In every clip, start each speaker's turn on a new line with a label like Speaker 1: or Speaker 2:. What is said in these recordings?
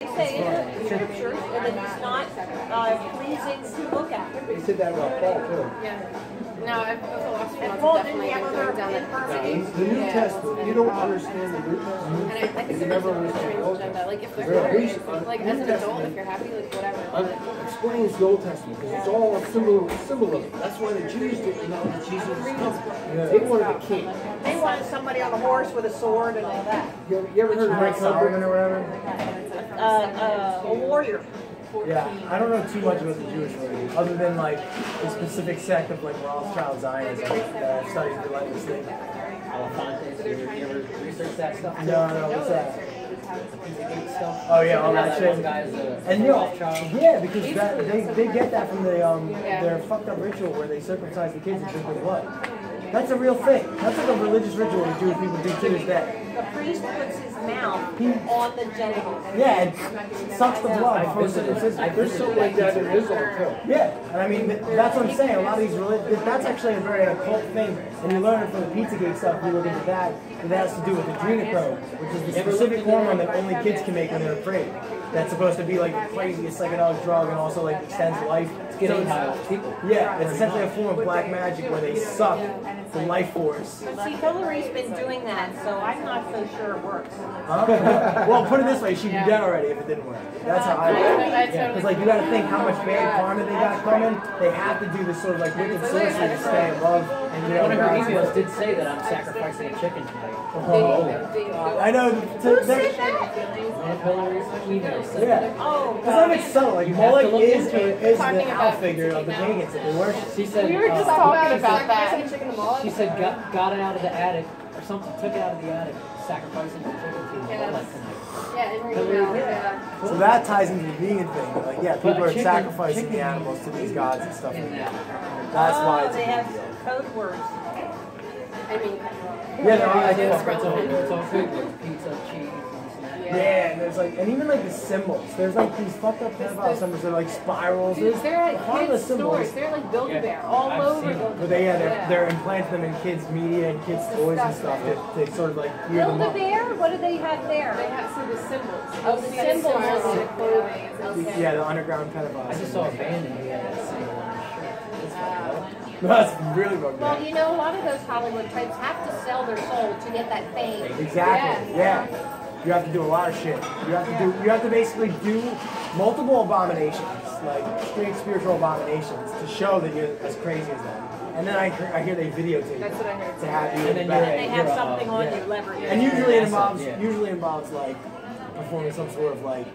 Speaker 1: They say in the scriptures, and it's not pleasing to look at.
Speaker 2: They said that about Paul too.
Speaker 3: Yeah. No, I've
Speaker 1: and Paul didn't have other infirmities.
Speaker 2: The New Testament, you don't understand the New Testament.
Speaker 3: And I think you never understand the Old Testament. Like if they're like as an adult, if you're happy, like whatever.
Speaker 2: Explains the Old Testament because it's all symbolism. That's why the Jews didn't know that Jesus was coming. They wanted a king.
Speaker 1: They wanted somebody on a horse with a sword and all that.
Speaker 2: You ever heard of Ray Solomon or whatever?
Speaker 1: A warrior.
Speaker 4: Yeah, I don't know too much about the Jewish religion, other than like the specific sect of like Rothschild Zionism that I've studied relentlessly.
Speaker 5: You ever research that stuff?
Speaker 4: No, what's that?
Speaker 5: Stuff.
Speaker 4: Oh yeah, all that shit.
Speaker 5: Guys,
Speaker 4: and you know, yeah, because that, they get that from the their fucked up ritual where they circumcise the kids and drink their blood. That's a real thing. That's like a religious ritual that Jewish people do to this day.
Speaker 1: The priest puts his mouth on the genitals.
Speaker 4: Yeah, and sucks the blood before circumcision.
Speaker 2: There's something like that in Islam too.
Speaker 4: Yeah, and I mean, that's what I'm saying. A lot of these that's actually a very occult thing. And you learn it from the Pizzagate stuff. You look into that. It has to do with adrenochrome, which is the specific hormone that only kids can make when they're afraid. That's supposed to be like the craziest psychedelic drug and also like extends life. Yeah, it's essentially a form of black magic where they suck the life force.
Speaker 1: But see, Hillary's been doing that, so I'm not so sure it works.
Speaker 4: Well, put it this way, she'd be dead already if it didn't work. That's how I look at it. Because like you got to think how much bad karma they got coming. They have to do this sort of like wicked sorcery to stay above. And
Speaker 5: one of her emails did say that I'm sacrificing a chicken tonight.
Speaker 4: I know.
Speaker 1: Who said that?
Speaker 5: One of Hillary's emails said
Speaker 4: yeah. Because that makes sense. Like Moloch is the out figure of the pagans that they worship.
Speaker 5: She said,
Speaker 3: we were just talking about that.
Speaker 5: She said got it out of the attic or something, took it out of the attic, sacrificing the chicken to Moloch tonight.
Speaker 3: Yeah,
Speaker 4: so that ties into the vegan thing. Like, yeah, people are sacrificing the animals to these gods and stuff like that. That's why
Speaker 1: they have code words.
Speaker 3: I mean,
Speaker 4: yeah, no, I did.
Speaker 5: It's all food, like pizza, cheese.
Speaker 4: Yeah, and there's like, and even like the symbols. There's like these fucked up pedophile symbols that are like spirals.
Speaker 3: Dude, they're at
Speaker 4: part of the
Speaker 3: kids' stores. They're like Build-A-Bear all over.
Speaker 4: But they're implanting them in kids' media and kids' toys and stuff. They sort of like gear them up.
Speaker 1: Build-A-Bear? What do they have there?
Speaker 3: They have some of the symbols.
Speaker 1: Oh, the symbols.
Speaker 4: Yeah, the underground pedophiles.
Speaker 5: I just saw a band and he had that symbol on his shirt.
Speaker 4: That's really fucked up.
Speaker 1: Well, you know, a lot of those Hollywood types have to sell their soul to get that fame.
Speaker 4: Exactly. Yeah. You have to do a lot of shit. You have to basically do multiple abominations, like straight spiritual abominations, to show that you're as crazy as them. And then I hear they videotape
Speaker 3: That's what I heard.
Speaker 4: to have you.
Speaker 1: And then they have something on you, leverage.
Speaker 4: And usually involves like performing some sort of like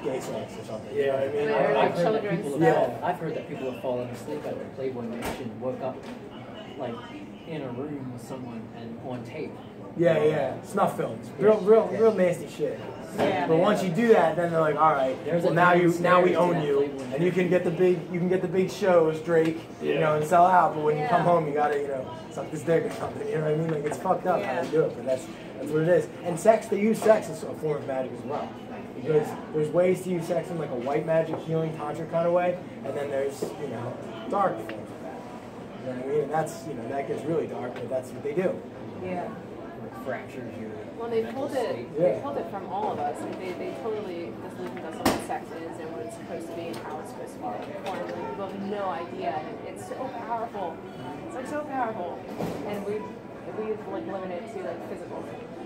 Speaker 4: gay sex or something. You know what I mean?
Speaker 5: I've heard that people have fallen asleep at the Playboy Mansion, woke up like in a room with someone and on tape.
Speaker 4: Yeah. Snuff films. Real nasty shit.
Speaker 1: Yeah.
Speaker 4: But once you do that, then they're like, all right, well, now we own you, and you can get the big shows, Drake, you know, and sell out. But when you come home, you gotta, suck this dick or something. You know what I mean? Like it's fucked up how they do it, but that's what it is. And they use sex as a form of magic as well. Because there's ways to use sex in like a white magic healing tantra kind of way, and then there's dark forms of that. You know what I mean? And that's that gets really dark, but that's what they do.
Speaker 1: Yeah.
Speaker 5: Fractures your.
Speaker 3: Well, they pulled it from all of us. Like they totally disillusioned us on what sex is and what it's supposed to be and how it's supposed to be performed. Like, people have no idea, and it's so powerful. It's like so powerful, and we've like limited it to like physical,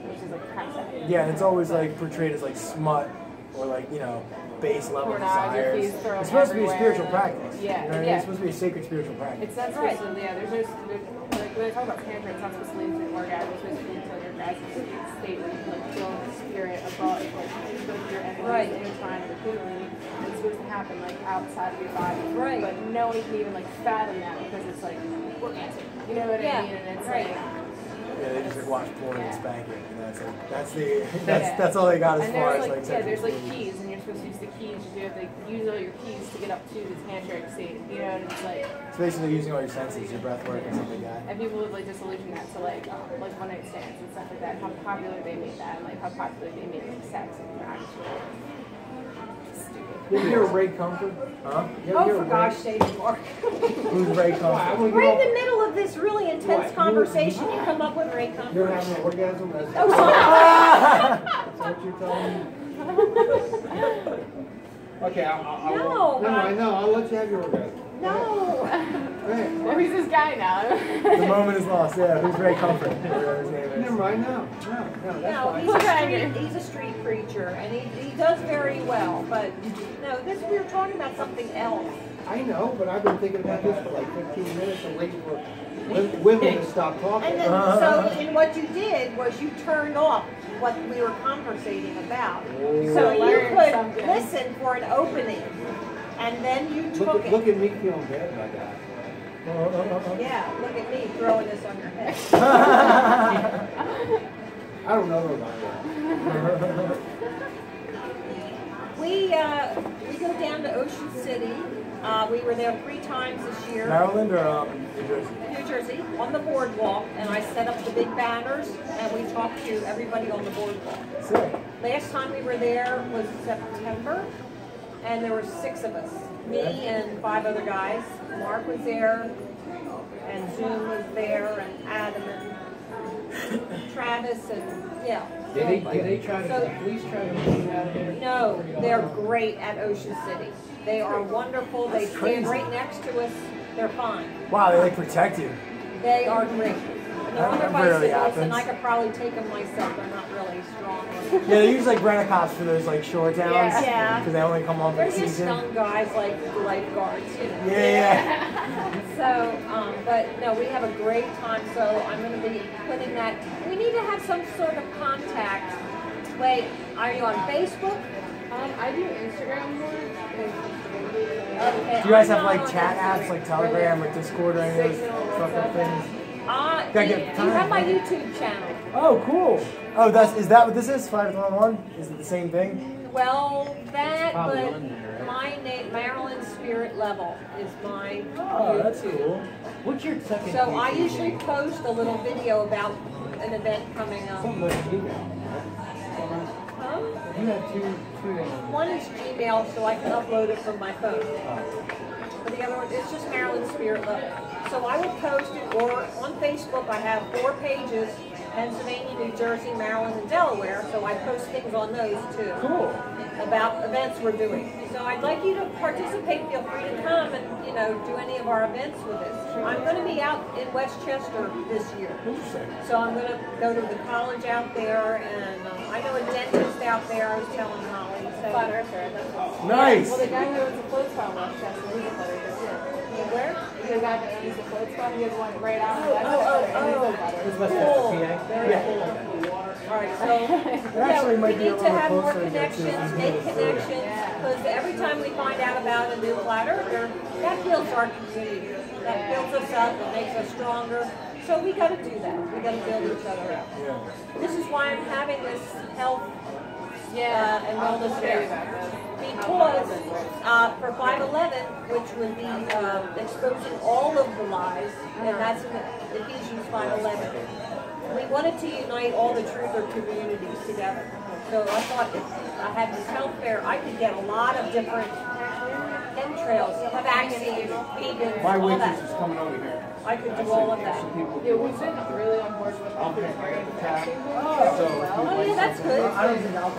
Speaker 3: which is like crap sex.
Speaker 4: Yeah, and it's always like portrayed as like smut or like base level desires. It's supposed to be a spiritual practice.
Speaker 3: Yeah,
Speaker 4: you know what I mean? It's supposed to be a sacred spiritual practice.
Speaker 3: It's not supposed to. Yeah, there's like when I talk about tantra, it's not supposed to lead to an orgasm. It's supposed to lead to like orgasmic state where you can like feel the spirit above, like your energy intertwined with Kundalini. It's supposed to happen like outside of your body. Right. But no one can even like fathom that because it's like orgasm. You know what I mean? And it's like.
Speaker 4: Yeah, they just like watch porn and spank it. That's all they got as far as like.
Speaker 3: Yeah, there's like keys, and you're supposed to use the keys. You have to use all your keys to get up to the tantric state. You know, and it's like.
Speaker 4: It's basically using all your senses, your breath work, and stuff like that.
Speaker 3: And people have like disillusioned that to like one night stands and stuff like that. How popular they made that, and like how popular they made like sex and actually.
Speaker 2: You ever hear of Ray Comfort?
Speaker 4: Huh?
Speaker 1: For gosh sake, Mark.
Speaker 4: Who's Ray Comfort?
Speaker 1: Right in the middle of this really intense conversation, you come up with Ray Comfort.
Speaker 2: You're having an orgasm? That's
Speaker 1: oh,
Speaker 2: what you're telling me? Okay,
Speaker 1: No,
Speaker 2: never mind, no, I'll let you have your orgasm.
Speaker 1: No.
Speaker 2: Go ahead.
Speaker 3: Well, he's this guy now.
Speaker 4: The moment is lost. Yeah, who's Ray Comfort? Whatever his name is.
Speaker 2: Never mind, no, that's
Speaker 1: No,
Speaker 2: fine.
Speaker 1: he's a street preacher, and he does very well. But no, this we were talking about something else.
Speaker 2: I know, but I've been thinking about this for like 15 minutes and waiting for women to stop talking.
Speaker 1: And then, so and what you did was you turned off what we were conversating about. So you could listen for an opening, and then you took it.
Speaker 2: Look at me feeling bad about that.
Speaker 1: Yeah, look at me throwing this on your head.
Speaker 2: I don't know about that.
Speaker 1: We go down to Ocean City. We were there 3 times this year.
Speaker 4: Maryland or New Jersey?
Speaker 1: New Jersey, on the boardwalk, and I set up the big banners, and we talked to everybody on the boardwalk.
Speaker 4: Sick.
Speaker 1: Last time we were there was September, and there were 6 of us. Me and 5 other guys. Mark was there, and Zoom was there, and Adam, and Travis, and yeah.
Speaker 5: Did they try to, the police try to move you out of here?
Speaker 1: No, they're great at Ocean City. They are wonderful. They stand right next to us. They're fine.
Speaker 4: Wow, they like protect you.
Speaker 1: They are great. They're on their
Speaker 4: That rarely
Speaker 1: bicycles, and I
Speaker 4: happens.
Speaker 1: could probably take them myself. They're not really strong.
Speaker 4: Yeah, they use like rent-a-cops for those like shore towns.
Speaker 1: Yeah.
Speaker 4: Because they only come on for
Speaker 1: They're
Speaker 4: the
Speaker 1: just
Speaker 4: season.
Speaker 1: young guys like lifeguards, you know.
Speaker 4: Yeah.
Speaker 1: So, but no, we have a great time. So I'm going to be putting that. We need to have some sort of contact. Wait, are you on Facebook?
Speaker 3: I do Instagram more.
Speaker 1: Okay.
Speaker 4: Do you guys
Speaker 1: I'm
Speaker 4: have
Speaker 1: not
Speaker 4: like
Speaker 1: on
Speaker 4: chat
Speaker 1: Instagram.
Speaker 4: apps like Telegram or Discord or any of those fucking things?
Speaker 1: Do you have my YouTube channel?
Speaker 4: Oh, cool. Oh, is that what this is? 511? Is it the same thing?
Speaker 1: Well, that,
Speaker 5: Probably
Speaker 1: but
Speaker 5: on there, right?
Speaker 1: my name, Maryland Spirit Level, is my
Speaker 4: Oh, that's
Speaker 1: YouTube.
Speaker 4: cool.
Speaker 5: What's your second?
Speaker 1: So I
Speaker 5: YouTube
Speaker 1: usually
Speaker 5: name?
Speaker 1: post a little video about an event coming up.
Speaker 2: Something like Gmail.
Speaker 1: Huh?
Speaker 5: You have two.
Speaker 1: One is Gmail, so I can upload it from my phone. But the other one, it's just Maryland Spirit Level. So I would post it, or on Facebook I have 4 pages, Pennsylvania, New Jersey, Maryland, and Delaware, so I post things on those too.
Speaker 4: Cool.
Speaker 1: About events we're doing. So I'd like you to participate. Feel free to come and, you know, do any of our events with us. I'm going to be out in Westchester this year.
Speaker 4: Interesting.
Speaker 1: So I'm going to go to the college out there, and I know a dentist out there. I was telling Holly. So
Speaker 3: Flat Earther. That's what.
Speaker 4: Nice.
Speaker 3: Well, the guy who owns the float spa in Westchester, he's a flat earther too.
Speaker 1: Where?
Speaker 3: The guy that owns the float spa, he has one right out.
Speaker 1: Oh,
Speaker 5: It's
Speaker 1: cool.
Speaker 5: Westchester, PA.
Speaker 1: Very cool. All right, so
Speaker 4: actually
Speaker 1: we
Speaker 4: might be a
Speaker 1: need to
Speaker 4: little
Speaker 1: have more
Speaker 4: closer to
Speaker 1: connections, make connections, because every time we find out about a new flat earther, that builds our community. That builds us up, it makes us stronger. So we got to do that. We got to build each other up.
Speaker 4: Yeah.
Speaker 1: This is why I'm having this health and wellness fair. Because for 511, which would be exposing all of the lies, and that's in Ephesians 5:11. We wanted to unite all the truther communities together. So I thought if I had this health fair, I could get a lot of different chemtrails, vaccines, vegans,
Speaker 2: My
Speaker 1: all
Speaker 2: waitress
Speaker 1: that.
Speaker 2: is coming over here.
Speaker 1: I could do all of that.
Speaker 3: Yeah, we've been really on board with
Speaker 2: I'll
Speaker 3: the
Speaker 2: pick
Speaker 3: vaccine
Speaker 2: the tab.
Speaker 1: Oh yeah, that's good.
Speaker 4: I don't think I'll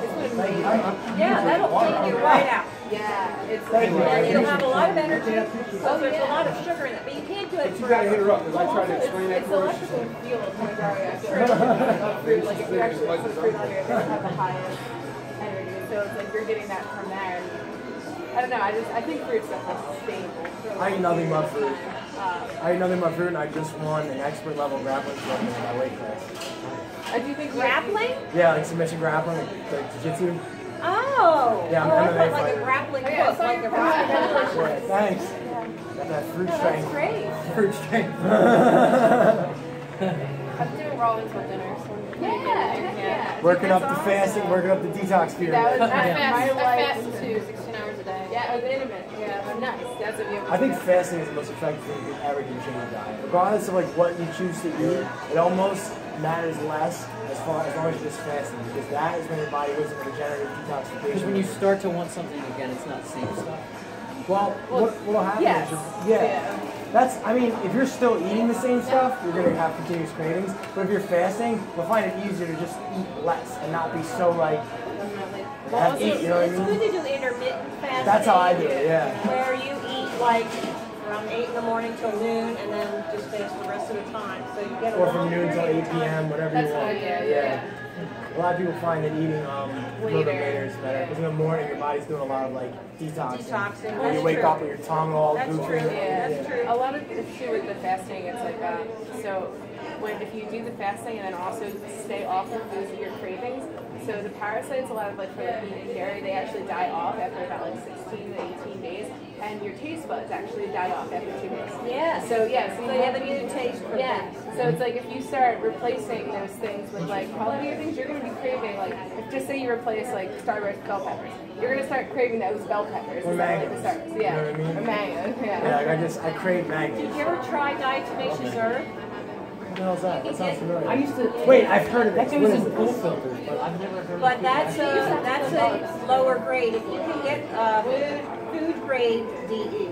Speaker 1: Yeah, that'll clean you right out.
Speaker 3: Yeah, it's
Speaker 4: Thank you.
Speaker 1: And you'll have a lot of energy, because there's a lot of sugar in it, but you can't do it
Speaker 2: But you gotta hit
Speaker 1: forever.
Speaker 2: her up, because I tried to explain that
Speaker 3: it's
Speaker 2: to her.
Speaker 3: electrical field when you're fruit. Like if you actually put fruit on here, they have the highest energy. So it's like you're getting that from there. I don't know. I think fruit's definitely sustainable.
Speaker 4: I eat nothing but fruit. I eat nothing but fruit, and I just won an expert level grappling tournament in my weight class.
Speaker 3: I do think
Speaker 1: Grappling?
Speaker 4: Yeah, like submission grappling, like jiu-jitsu.
Speaker 1: Oh!
Speaker 4: Yeah, I'm
Speaker 1: oh, I
Speaker 4: MMA
Speaker 1: thought like a
Speaker 4: fighter.
Speaker 1: grappling
Speaker 3: Yeah,
Speaker 1: hook, like a
Speaker 4: Yeah,
Speaker 1: grappling.
Speaker 4: thanks. Got that fruit
Speaker 1: That's
Speaker 4: strength.
Speaker 1: great.
Speaker 4: Fruit strength.
Speaker 3: I'm doing raw until dinner. So yeah.
Speaker 4: Working up the fasting, working up the detox period.
Speaker 3: That was
Speaker 5: I
Speaker 3: my
Speaker 5: fast
Speaker 3: life.
Speaker 5: too, 16 hours a day.
Speaker 3: Yeah, it was intermittent. Yeah, nice. That's what you have to
Speaker 4: I think
Speaker 3: do.
Speaker 4: fasting is the most effective thing you can ever do to change your diet. Regardless of like what you choose to eat, it almost matters less as long as you're just fasting, because that is when your body goes into regenerative detoxification.
Speaker 5: Because when you start to want something again, it's not the same stuff.
Speaker 4: Well, what'll happen
Speaker 3: yes.
Speaker 4: is that's, I mean, if you're still eating the same stuff, you're going to have continuous cravings. But if you're fasting, you'll find it easier to just eat less and not be so like and have to eat, you know what I
Speaker 1: It's
Speaker 4: mean?
Speaker 1: good to do intermittent fasting.
Speaker 4: That's how I do it, yeah.
Speaker 1: Where you eat like from 8 in the morning till noon, and then just fast the rest of the time. So you get a
Speaker 4: Or
Speaker 1: long
Speaker 4: from noon till
Speaker 1: period
Speaker 4: 8
Speaker 1: of time.
Speaker 4: p.m., whatever
Speaker 3: That's
Speaker 4: you want.
Speaker 3: what I do, yeah.
Speaker 4: A lot of people find that eating a little bit later is better. Because in the morning, your body's doing a lot of like detoxing.
Speaker 1: Detoxing,
Speaker 4: Or you
Speaker 1: that's
Speaker 4: wake
Speaker 1: true.
Speaker 4: up with your tongue all
Speaker 1: That's
Speaker 4: goofy.
Speaker 1: true.
Speaker 3: Yeah,
Speaker 1: That's true.
Speaker 3: A lot of the issue with the fasting, it's like, so if you do the fasting and then also stay off the foods that you're craving, so the parasites, a lot of like for like meat and dairy, they actually die off after about like 16 to 18 days, and your taste buds actually die off after 2 days.
Speaker 1: Yeah.
Speaker 3: So yeah, so
Speaker 1: So you have a new taste for
Speaker 3: yeah.
Speaker 1: things.
Speaker 3: So it's like if you start replacing those things with like healthier things, you're gonna be craving like if just say you replace like Starburst bell peppers, you're gonna start craving those bell peppers.
Speaker 4: Or
Speaker 3: instead of,
Speaker 4: mangoes.
Speaker 3: like the Starburst. Yeah.
Speaker 4: You know what I mean?
Speaker 3: Or mangoes. Yeah.
Speaker 4: Yeah, like I crave mangoes.
Speaker 1: Did you ever try diatomaceous herb?
Speaker 4: What the hell's that? That sounds familiar.
Speaker 5: I used to.
Speaker 4: Wait, I've heard of
Speaker 5: That
Speaker 4: it.
Speaker 5: goes
Speaker 4: What is
Speaker 5: in
Speaker 4: it?
Speaker 5: pool filters, but I've never heard
Speaker 1: But
Speaker 5: of
Speaker 1: that's a lower grade. If you can get food grade DE,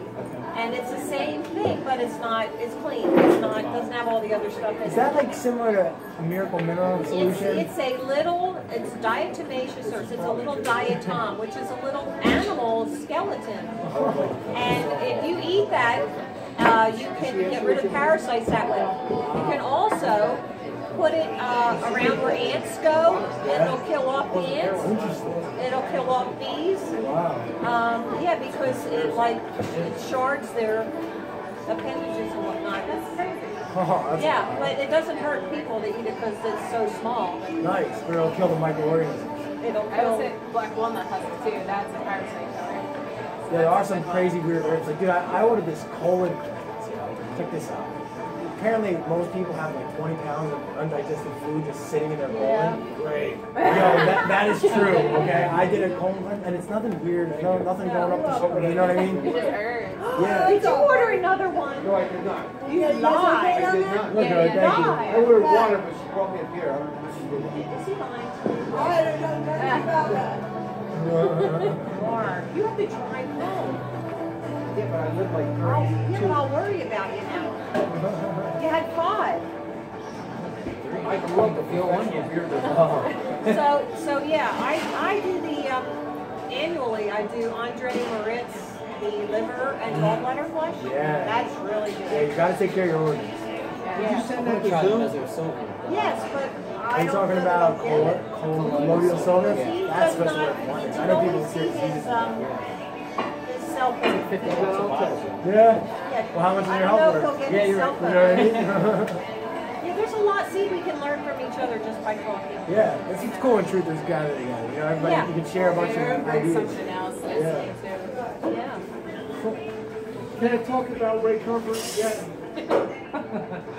Speaker 1: and it's the same thing, but it's clean. It's not doesn't have all the other stuff in it.
Speaker 4: Is that like similar to Miracle Mineral Solution?
Speaker 1: It's diatomaceous earth. It's a little diatom, which is a little animal skeleton. And if you eat that, you can get rid of parasites that way. You can also put it around where ants go, and it'll kill off the ants. It'll kill off bees.
Speaker 4: Wow.
Speaker 1: Yeah, because it shards their appendages and whatnot. That's crazy.
Speaker 4: Oh, that's
Speaker 1: Yeah, but it doesn't hurt people to eat it because it's so small.
Speaker 4: nice. But it'll kill the microorganisms.
Speaker 1: It'll
Speaker 3: I would
Speaker 1: kill.
Speaker 3: say black walnut husk too. That's a parasite killer.
Speaker 4: Yeah, there are some crazy weird herbs. Like, dude, I ordered this colon. Check this out. Apparently, most people have like 20 pounds of undigested food just sitting in their colon. Great. Yo, that is true. Okay, I did a colon cleanse, and it's nothing weird. You know, nothing going up the shoulder. You know what I mean?
Speaker 3: It just hurts.
Speaker 4: Yeah.
Speaker 1: Did you order another one?
Speaker 2: No, I did not.
Speaker 1: You lied.
Speaker 2: I did not.
Speaker 4: Look,
Speaker 3: Yeah,
Speaker 4: thank you.
Speaker 2: I ordered water, but she brought me a beer. I don't know what she did.
Speaker 1: Is he lying?
Speaker 6: I don't know nothing about that.
Speaker 1: Mark, you have to drive home.
Speaker 2: Yeah, but I live like
Speaker 1: Yeah,
Speaker 2: 32.
Speaker 1: but I'll worry about you now. You had 5.
Speaker 2: I grew up with the one beer.
Speaker 1: So yeah, I do the annually. I do Andre Moritz, the liver and gallbladder flush.
Speaker 4: Yeah.
Speaker 1: That's really
Speaker 4: Yeah, you
Speaker 1: good.
Speaker 4: gotta take care of your organs.
Speaker 2: Did you send
Speaker 5: I
Speaker 2: that to
Speaker 5: tried
Speaker 2: Zoom?
Speaker 5: Desert Silver.
Speaker 1: Yes, but
Speaker 4: Are
Speaker 1: I
Speaker 4: you
Speaker 1: don't
Speaker 4: talking
Speaker 1: know
Speaker 4: about
Speaker 1: that I get it.
Speaker 4: colloidal silver?
Speaker 1: He
Speaker 4: That's
Speaker 1: does
Speaker 4: supposed to
Speaker 1: not.
Speaker 4: work wonders. I
Speaker 1: You
Speaker 4: know
Speaker 1: only
Speaker 4: people
Speaker 1: see
Speaker 4: seriously use
Speaker 1: his
Speaker 4: it.
Speaker 1: his cell phone.
Speaker 5: $50 a bottle.
Speaker 4: Yeah.
Speaker 1: Yeah.
Speaker 4: Well, how much is
Speaker 1: I
Speaker 4: your
Speaker 1: don't
Speaker 4: health
Speaker 1: know if he'll
Speaker 4: worth?
Speaker 1: get
Speaker 4: Yeah,
Speaker 1: his
Speaker 4: you're
Speaker 1: cell
Speaker 4: right.
Speaker 1: phone.
Speaker 4: You know what I mean?
Speaker 1: Yeah, there's a lot. See, we can learn from each other just by talking.
Speaker 4: Yeah, it's cool when truthers gather together. You know, everybody
Speaker 1: Yeah.
Speaker 4: you can share a bunch
Speaker 3: Or
Speaker 4: of
Speaker 3: bring
Speaker 4: ideas.
Speaker 3: something else that's
Speaker 4: Yeah.
Speaker 3: new too.
Speaker 1: Yeah.
Speaker 2: Can I talk about Ray Comfort yet?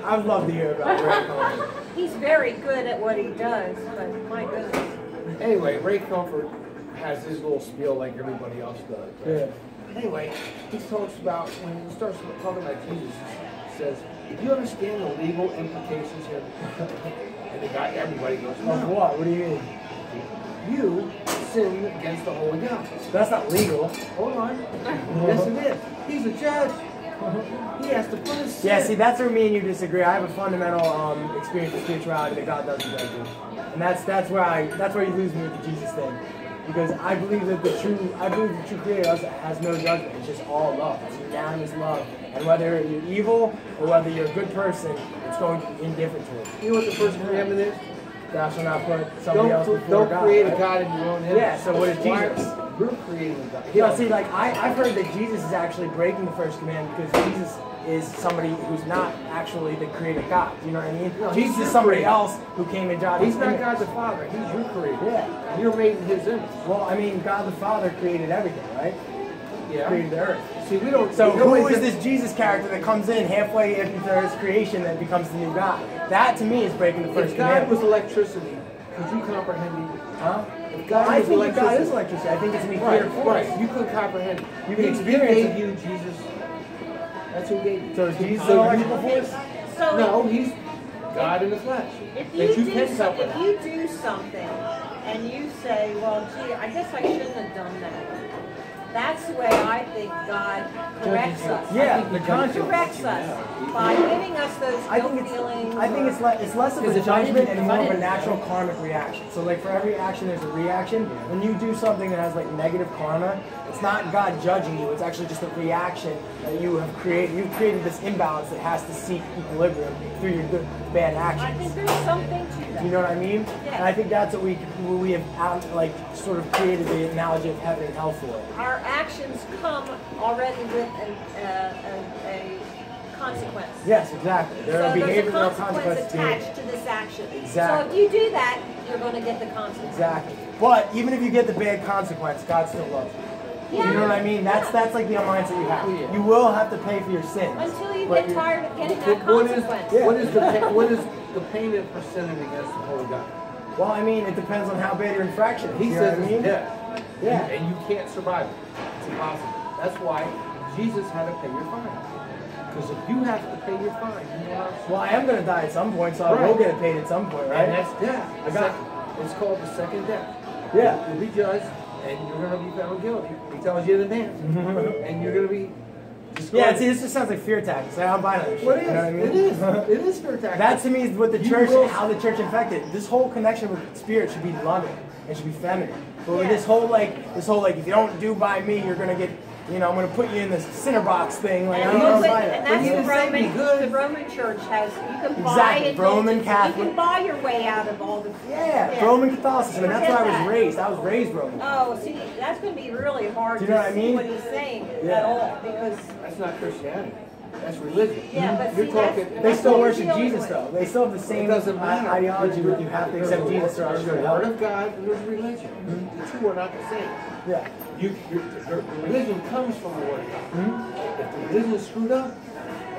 Speaker 4: I'd love to hear about Ray Coleman.
Speaker 1: He's very good at what he does, but my goodness.
Speaker 2: Anyway, Ray Comfort has his little spiel like everybody else does.
Speaker 4: Yeah.
Speaker 2: Anyway, he talks about, when he starts talking about Jesus, he says, do you understand the legal implications here? And the guy, everybody goes,
Speaker 4: Of
Speaker 2: no.
Speaker 4: what? What do you mean?
Speaker 2: You sinned against the holy God.
Speaker 4: That's not legal.
Speaker 2: Hold on. Yes, it is. He's a judge. He has to put his sin.
Speaker 4: Yeah, see, that's where me and you disagree. I have a fundamental experience of spirituality that God doesn't judge you, and that's where you lose me with the Jesus thing, because I believe that the true Creator has no judgment. It's just all love. It's unanimous love, and whether you're evil or whether you're a good person, it's going to be indifferent to it.
Speaker 2: You know what the first commandment is?
Speaker 4: Thou shalt not put somebody else before
Speaker 2: Don't
Speaker 4: God.
Speaker 2: create
Speaker 4: right?
Speaker 2: a God in your own image.
Speaker 4: Yeah, so what is
Speaker 2: Why-
Speaker 4: Jesus?
Speaker 2: You're creating a God.
Speaker 4: You know, see, like I've heard that Jesus is actually breaking the first commandment because Jesus is somebody who's not actually the creator God. You know what I mean?
Speaker 2: No,
Speaker 4: Jesus
Speaker 2: he's
Speaker 4: is somebody
Speaker 2: creator.
Speaker 4: else who came in God's
Speaker 2: He's not
Speaker 4: image.
Speaker 2: God the Father. He's your creator.
Speaker 4: Yeah.
Speaker 2: And you're made in His image.
Speaker 4: Well, I mean, God the Father created everything, right?
Speaker 2: Yeah.
Speaker 4: Created the earth.
Speaker 2: See, we don't.
Speaker 4: So
Speaker 2: we
Speaker 4: who
Speaker 2: always
Speaker 4: is this Jesus character that comes in halfway into his creation that becomes the new God? That to me is breaking the first
Speaker 2: If God was
Speaker 4: commandment.
Speaker 2: electricity, could you comprehend it?
Speaker 4: Huh?
Speaker 2: If God
Speaker 4: I
Speaker 2: was
Speaker 4: think that God
Speaker 2: electricity-
Speaker 4: is electricity. I think it's an ethereal
Speaker 2: Right,
Speaker 4: force.
Speaker 2: right. You couldn't comprehend it.
Speaker 4: You can
Speaker 2: He
Speaker 4: experience
Speaker 2: gave
Speaker 4: it.
Speaker 2: you Jesus. That's who gave you.
Speaker 4: So is Jesus
Speaker 2: So
Speaker 4: an
Speaker 2: you-
Speaker 4: electrical force?
Speaker 1: So
Speaker 2: No, He's God in the flesh.
Speaker 1: if
Speaker 2: That
Speaker 1: you
Speaker 2: you can
Speaker 1: do
Speaker 2: comprehend.
Speaker 1: if you do something and you say, well, gee, I guess I shouldn't have done that. That's that's the way I think God corrects us.
Speaker 4: Yeah,
Speaker 1: He
Speaker 4: the conscience.
Speaker 1: corrects us by giving us those guilt feelings.
Speaker 4: I think it's less of a judgment and more of a natural karmic reaction. So like for every action there's a reaction. When you do something that has like negative karma, it's not God judging you, it's actually just a reaction that you have created. You've created this imbalance that has to seek equilibrium through your good, bad actions.
Speaker 1: I think there's something to that.
Speaker 4: You know what I mean?
Speaker 1: Yeah.
Speaker 4: And I think that's what we have like sort of created the analogy of heaven and hell for.
Speaker 1: Our actions come already with a consequence.
Speaker 4: Yes, exactly. There are
Speaker 1: So there's a
Speaker 4: behavioral
Speaker 1: consequence
Speaker 4: consequences to it.
Speaker 1: attached to this action.
Speaker 4: Exactly.
Speaker 1: So if you do that, you're going to get the consequence.
Speaker 4: Exactly. But even if you get the bad consequence, God still loves you.
Speaker 1: Yeah.
Speaker 4: You know what I mean? That's like the mindset you have. You will have to pay for your sins.
Speaker 1: Until you
Speaker 4: but
Speaker 1: get tired of getting that
Speaker 2: What is,
Speaker 1: consequence.
Speaker 2: what is the payment for sinning against the Holy God?
Speaker 4: Well, I mean, it depends on how bad your infraction is.
Speaker 2: He
Speaker 4: you know
Speaker 2: says
Speaker 4: what I
Speaker 2: it's
Speaker 4: mean?
Speaker 2: death.
Speaker 4: Yeah.
Speaker 2: And you can't survive it. It's impossible. That's why Jesus had to pay your fine. Because if you have to pay your fine, you are.
Speaker 4: Well, I am going to die at some point, so I will get it paid at some point, right?
Speaker 2: And that's death.
Speaker 4: I got
Speaker 2: It's called the second death.
Speaker 4: Yeah.
Speaker 2: You'll be judged, and you're going to be found guilty. He tells you in advance. And you're going to be
Speaker 4: Yeah, see, this just sounds like fear tactics. Like, I'm buying that shit.
Speaker 2: What is?
Speaker 4: You know what I mean?
Speaker 2: It is. It is fear tactics.
Speaker 4: That to me is what the
Speaker 2: You
Speaker 4: church,
Speaker 2: will-
Speaker 4: how the church infected. This whole connection with spirit should be loving. It should be feminine. But with this whole like, if you don't do by me, you're gonna get, you know, I'm gonna put you in this cinder box thing. Like, I
Speaker 1: And,
Speaker 4: don't know.
Speaker 1: and that's the Roman church has. You can buy
Speaker 4: Exactly,
Speaker 1: it.
Speaker 4: Roman Catholic.
Speaker 1: You can buy your way out of all the.
Speaker 4: Yeah, Roman Catholicism, and that's where I was
Speaker 1: Forget that.
Speaker 4: raised. I was raised Roman.
Speaker 1: Oh, see, that's going to be really hard
Speaker 4: Do you know
Speaker 1: to
Speaker 4: what I
Speaker 1: see
Speaker 4: mean?
Speaker 1: what he's saying
Speaker 4: Yeah.
Speaker 1: at all because.
Speaker 2: That's not Christianity. That's religion.
Speaker 1: Yeah, but
Speaker 2: You're
Speaker 1: see,
Speaker 2: talking.
Speaker 1: that's-
Speaker 4: They still
Speaker 1: what
Speaker 4: worship
Speaker 1: you're dealing
Speaker 4: Jesus,
Speaker 1: with.
Speaker 4: though. They still have the same
Speaker 2: doesn't matter.
Speaker 4: ideology where you have to accept Jesus or else
Speaker 2: There's
Speaker 4: you're
Speaker 2: the
Speaker 4: going
Speaker 2: Word
Speaker 4: to
Speaker 2: of God and there's religion. The two are not the same.
Speaker 4: Yeah.
Speaker 2: The religion comes from the Word of God. If the religion is screwed up,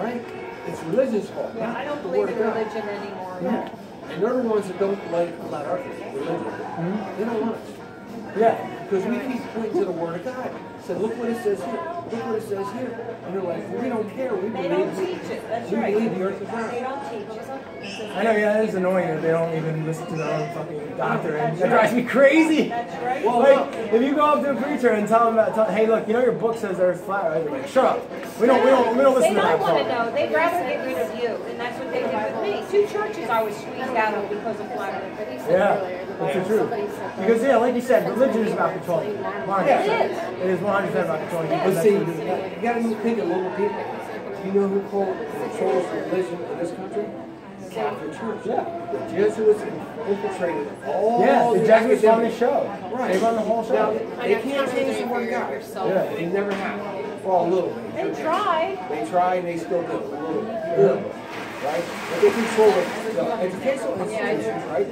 Speaker 2: right, it's religion's fault.
Speaker 1: Yeah,
Speaker 2: not
Speaker 1: I don't
Speaker 2: the
Speaker 1: believe
Speaker 2: Word
Speaker 1: in
Speaker 2: of God.
Speaker 1: religion anymore.
Speaker 4: Yeah.
Speaker 2: And they're the ones that don't like flat earthers, religion. They don't want it.
Speaker 4: Yeah.
Speaker 2: Because we keep pointing to the Word of God. Said, look what it says here. Look what it says here. And they're like, well, we don't care. We
Speaker 1: They don't
Speaker 2: believe.
Speaker 1: teach it. That's
Speaker 2: We
Speaker 1: right.
Speaker 2: believe the earth is round.
Speaker 1: They don't teach it.
Speaker 4: I know, yeah, it's annoying that they don't even listen to their own fucking doctrine. That drives me crazy.
Speaker 1: That's right.
Speaker 4: Well, like, if you go up to a preacher and tell them, hey, look, you know your book says the Earth's flat, right? They're like, shut up. We don't listen
Speaker 1: They
Speaker 4: to
Speaker 1: don't
Speaker 4: that
Speaker 1: want to
Speaker 4: part.
Speaker 1: know. They'd rather get rid of you, and that's what they did with me. 2 churches I was squeezed out of because of flat earth.
Speaker 4: Yeah, that's the truth. Because yeah, like you said, religion is about controlling. 100%. It is 100% about controlling.
Speaker 2: But see, you got to think of local people. Do you know who controls religion in this country? Catholic Church.
Speaker 4: Yeah.
Speaker 2: The Jesuits infiltrated all
Speaker 4: Yeah, the
Speaker 2: the
Speaker 4: Jesuits run the
Speaker 2: academic-
Speaker 4: show.
Speaker 2: Right.
Speaker 4: They run the whole
Speaker 2: Now,
Speaker 4: show.
Speaker 2: they can't change the Word of God.
Speaker 4: Yeah.
Speaker 2: They never have. For a little bit.
Speaker 1: They tried.
Speaker 2: They try and they still do. A little bit. Right? But they control the educational institutions, right?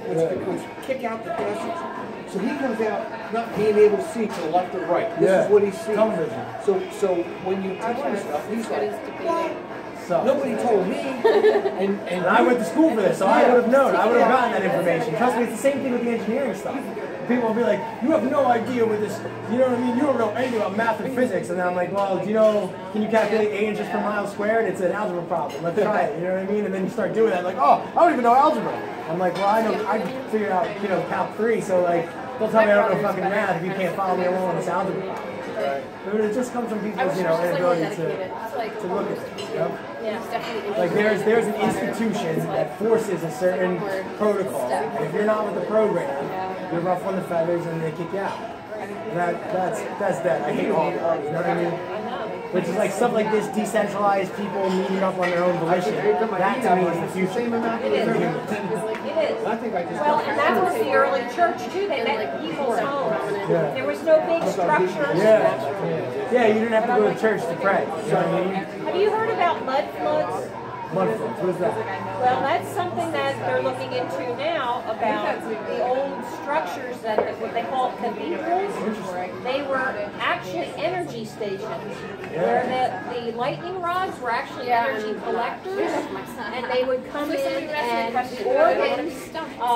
Speaker 2: Which kick out the pastors. So he comes out not being able to see to the left or right. This is what he sees.
Speaker 4: Tunnel vision.
Speaker 2: So when you teach him stuff, he's like, what?
Speaker 4: So.
Speaker 2: Nobody told me.
Speaker 4: And I went to school for this, so I would have known. I would have gotten that information. Trust me, it's the same thing with the engineering stuff. People will be like, you have no idea with this, you know what I mean? You don't know anything about math and physics. And then I'm like, well, do you know, can you calculate 8 inches per mile squared? It's an algebra problem. Let's try it, you know what I mean? And then you start doing that, like, oh, I don't even know algebra. I'm like, well, I figured out, Calc 3, so like, don't tell me I don't know fucking math if you can't follow me along on this algebra. Right. But it just comes from people's, inability to look at it, you know? Like there's an institution that forces a certain protocol, and if you're not with the program, you're rough on the feathers and they kick you out. That's that. I hate all of it, you know what I mean? Which is like stuff like this, decentralized people meeting up on their own volition. That to me is the future.
Speaker 1: It is. It is. Well, and that was the early church too. They met in people's homes.
Speaker 4: Yeah.
Speaker 1: There was no big structures.
Speaker 4: Yeah, you didn't have to go to church to pray. You know what I mean?
Speaker 1: Have you heard about mud floods?
Speaker 4: Mud floods, what is that?
Speaker 1: Well, that's something that they're looking into now about the old structures that what they call cathedrals. They were actually energy stations where the lightning rods were actually energy collectors, and they would come in and the organs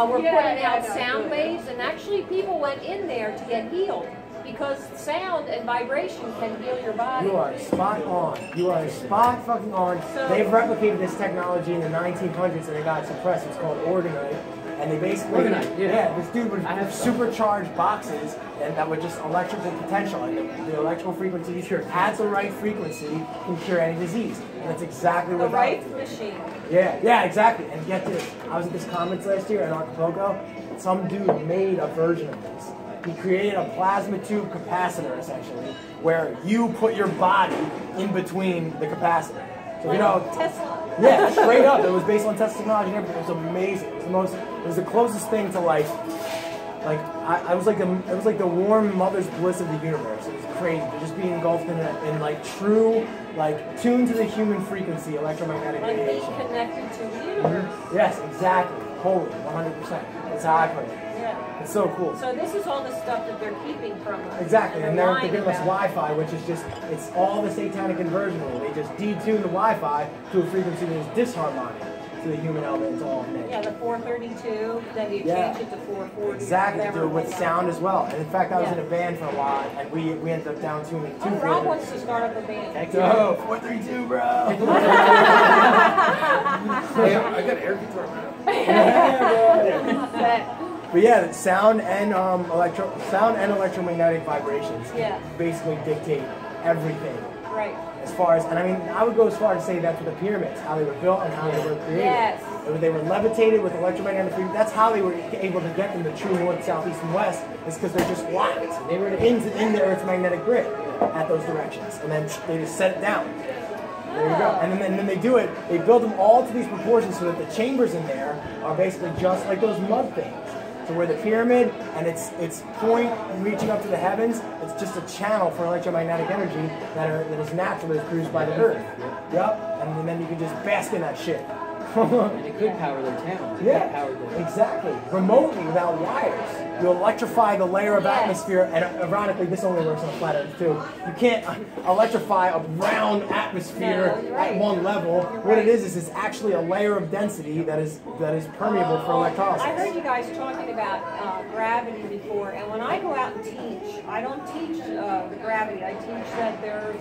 Speaker 1: were putting out sound waves, and actually people went in there to get healed. Because sound and vibration can heal your body.
Speaker 4: You are spot on. You are spot fucking on.
Speaker 1: So,
Speaker 4: they've replicated this technology in the 1900s and it got suppressed. It's called orgonite. and they basically,
Speaker 5: Organized, yeah.
Speaker 4: this dude would have supercharged boxes and that would just electrical potential, and the electrical frequencies at the right frequency can cure any disease. And that's exactly what
Speaker 1: The right machine.
Speaker 4: Yeah, exactly. And get this, I was at this conference last year in Acapulco. Some dude made a version of this. He created a plasma tube capacitor, essentially, where you put your body in between the capacitor. So, you know,
Speaker 1: Tesla.
Speaker 4: yeah, straight up. It was based on Tesla technology and everything. It was amazing. It was the closest thing to like I was like the warm mother's bliss of the universe. It was crazy. Just being engulfed in like true, like tuned to the human frequency, electromagnetic
Speaker 1: Like being
Speaker 4: radiation.
Speaker 1: connected to the universe.
Speaker 4: Yes, exactly. Holy, 100%. That's how I put it.
Speaker 1: Yeah.
Speaker 4: It's so cool.
Speaker 1: So this is all the stuff that they're keeping from us.
Speaker 4: Exactly, and they're giving us
Speaker 1: lying about.
Speaker 4: Wi-Fi, which is just, it's all the satanic inversion rule. They just detune the Wi-Fi to a frequency that is disharmonic to the human element. It's all
Speaker 1: Yeah, the 432, then you change it to 440.
Speaker 4: Exactly,
Speaker 1: whatever
Speaker 4: do it with
Speaker 1: it was.
Speaker 4: sound as well. And in fact, I was
Speaker 1: Yeah.
Speaker 4: in a band for a while, and we ended up down tuning two
Speaker 1: Oh, Rob
Speaker 4: theaters.
Speaker 1: wants to start up a band.
Speaker 4: Oh, 432, bro.
Speaker 2: Hey, I got air guitar now.
Speaker 4: But yeah, sound and electromagnetic vibrations
Speaker 1: Yeah.
Speaker 4: basically dictate everything.
Speaker 1: Right.
Speaker 4: As far as, and I mean, I would go as far as to say that's what the pyramids, how they were built and how they were created.
Speaker 1: Yes.
Speaker 4: They were levitated with electromagnetic frequency. That's how they were able to get them to true north, south, east, and west, is because they're just locked. They were in the Earth's magnetic grid at those directions. And then they just set it down. There you go. And then they do it, they build them all to these proportions so that the chambers in there are basically just like those mud things. So where the pyramid and its point reaching up to the heavens, it's just a channel for electromagnetic energy that is naturally produced by the Earth. Yep. And then you can just bask in that shit.
Speaker 5: And it could power their towns. It could power their...
Speaker 4: Exactly. Remotely without wires. You electrify the layer of atmosphere, and ironically, this only works on a flat Earth too. You can't electrify a round atmosphere at one level. What it is it's actually a layer of density that is permeable for electrolysis.
Speaker 1: I heard you guys talking about gravity before, and when I go out and teach, I don't teach gravity. I teach that there's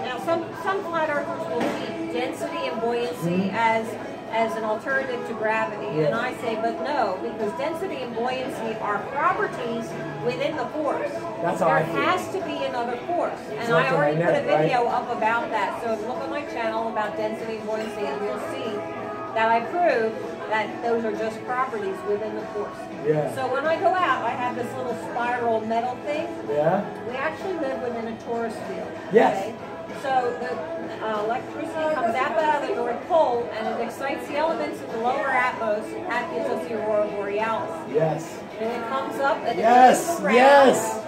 Speaker 1: now some flat earthers will teach density and buoyancy as an alternative to gravity, and I say, but no, because density and buoyancy are properties within the force.
Speaker 4: That's how
Speaker 1: there
Speaker 4: I feel.
Speaker 1: has to be another force, and I already put a video up about that. So look on my channel about density and buoyancy, and you'll see that I prove that those are just properties within the force.
Speaker 4: Yeah.
Speaker 1: So when I go out, I have this little spiral metal thing.
Speaker 4: Yeah.
Speaker 1: We actually live within a torus field.
Speaker 4: Yes.
Speaker 1: Okay? So the electricity comes out of the North Pole and it excites the elements in the lower atmos, and that gives us the aurora borealis.
Speaker 4: Yes.
Speaker 1: And it comes up and it
Speaker 4: Yes.
Speaker 1: goes around.
Speaker 4: Yes.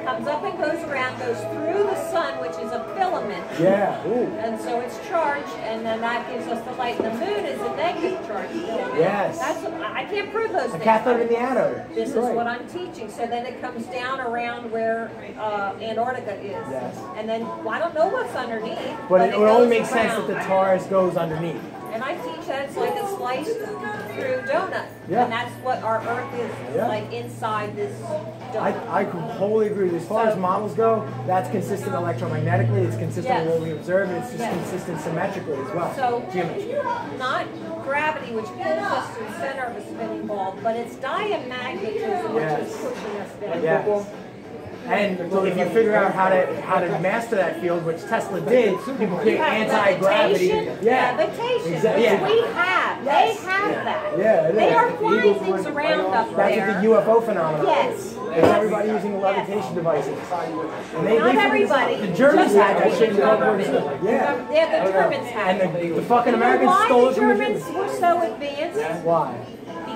Speaker 1: Comes up and goes around, goes through the sun, which is a filament.
Speaker 4: Yeah. Ooh.
Speaker 1: And so it's charged, and then that gives us the light. The moon is a negative charge filament.
Speaker 4: Yes.
Speaker 1: I can't prove those
Speaker 4: A
Speaker 1: things.
Speaker 4: cathode and the anode.
Speaker 1: This is
Speaker 4: Right.
Speaker 1: what I'm teaching. So then it comes down around where Antarctica is.
Speaker 4: Yes.
Speaker 1: And then, well, I don't know what's underneath.
Speaker 4: But it would only
Speaker 1: goes
Speaker 4: make sense that the
Speaker 1: around.
Speaker 4: Taurus goes underneath.
Speaker 1: And I teach that it's like a sliced through donut.
Speaker 4: Yeah.
Speaker 1: And that's what our Earth is,
Speaker 4: Yeah.
Speaker 1: like inside this donut.
Speaker 4: I wholly agree. As far as models go, that's consistent electromagnetically, it's consistent with what we observe, and it's just consistent symmetrically as well.
Speaker 1: So,
Speaker 4: Geometry.
Speaker 1: not gravity, which pulls us to the center of a spinning ball, but it's diamagnetism, which is pushing us down.
Speaker 4: Yes. And if you figure out how to master that field, which Tesla did, people create anti-gravity.
Speaker 1: Levitation,
Speaker 4: Exactly.
Speaker 1: which we have. They have that.
Speaker 4: Yeah, it
Speaker 1: They
Speaker 4: is.
Speaker 1: are flying things around up
Speaker 4: That's
Speaker 1: there.
Speaker 4: what the UFO phenomenon
Speaker 1: Yes.
Speaker 4: is. It's everybody using levitation devices. And they
Speaker 1: Not
Speaker 4: figured
Speaker 1: everybody.
Speaker 4: this out. The Germans
Speaker 1: Just
Speaker 4: had that shit in World War II.
Speaker 1: government.
Speaker 4: Yeah.
Speaker 1: Yeah, the Germans have
Speaker 4: And
Speaker 1: it.
Speaker 4: the fucking
Speaker 1: You know
Speaker 4: Americans
Speaker 1: why
Speaker 4: stole
Speaker 1: the
Speaker 4: it from the
Speaker 1: Germans were so advanced?
Speaker 4: Why?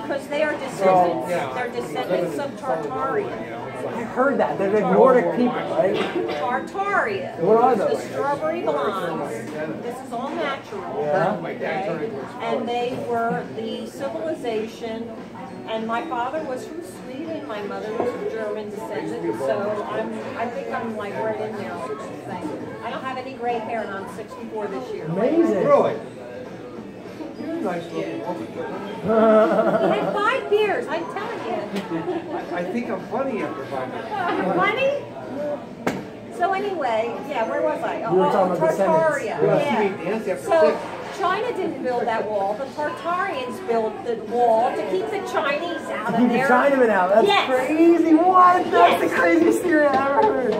Speaker 1: Because they are descendants. They're descendants of Tartaria.
Speaker 4: I heard that. They're like Nordic people, right?
Speaker 1: Tartaria.
Speaker 4: What are
Speaker 1: The
Speaker 4: those?
Speaker 1: strawberry blondes. This is all natural.
Speaker 4: Yeah.
Speaker 1: Okay? And they were the civilization. And my father was from Sweden. My mother was from German descendant. So I think I'm like right in there on this thing. I don't have any gray hair, and I'm 64 this year.
Speaker 4: Amazing.
Speaker 2: Really? You're a nice looking woman.
Speaker 1: He had 5 beers. I'm telling you.
Speaker 2: I think I'm funny after 5 minutes.
Speaker 1: Funny? So anyway, yeah, where was I?
Speaker 4: You were talking about descendants.
Speaker 1: Tartaria.
Speaker 2: Yeah,
Speaker 1: Yeah.
Speaker 2: you ate dance after
Speaker 1: So
Speaker 2: 6.
Speaker 1: China didn't build that wall. The Tartarians built the wall to keep the Chinese out of
Speaker 4: Keep the
Speaker 1: there.
Speaker 4: Chinamen out. That's
Speaker 1: Yes.
Speaker 4: crazy. What? That's the
Speaker 1: Yes.
Speaker 4: craziest theory I ever heard.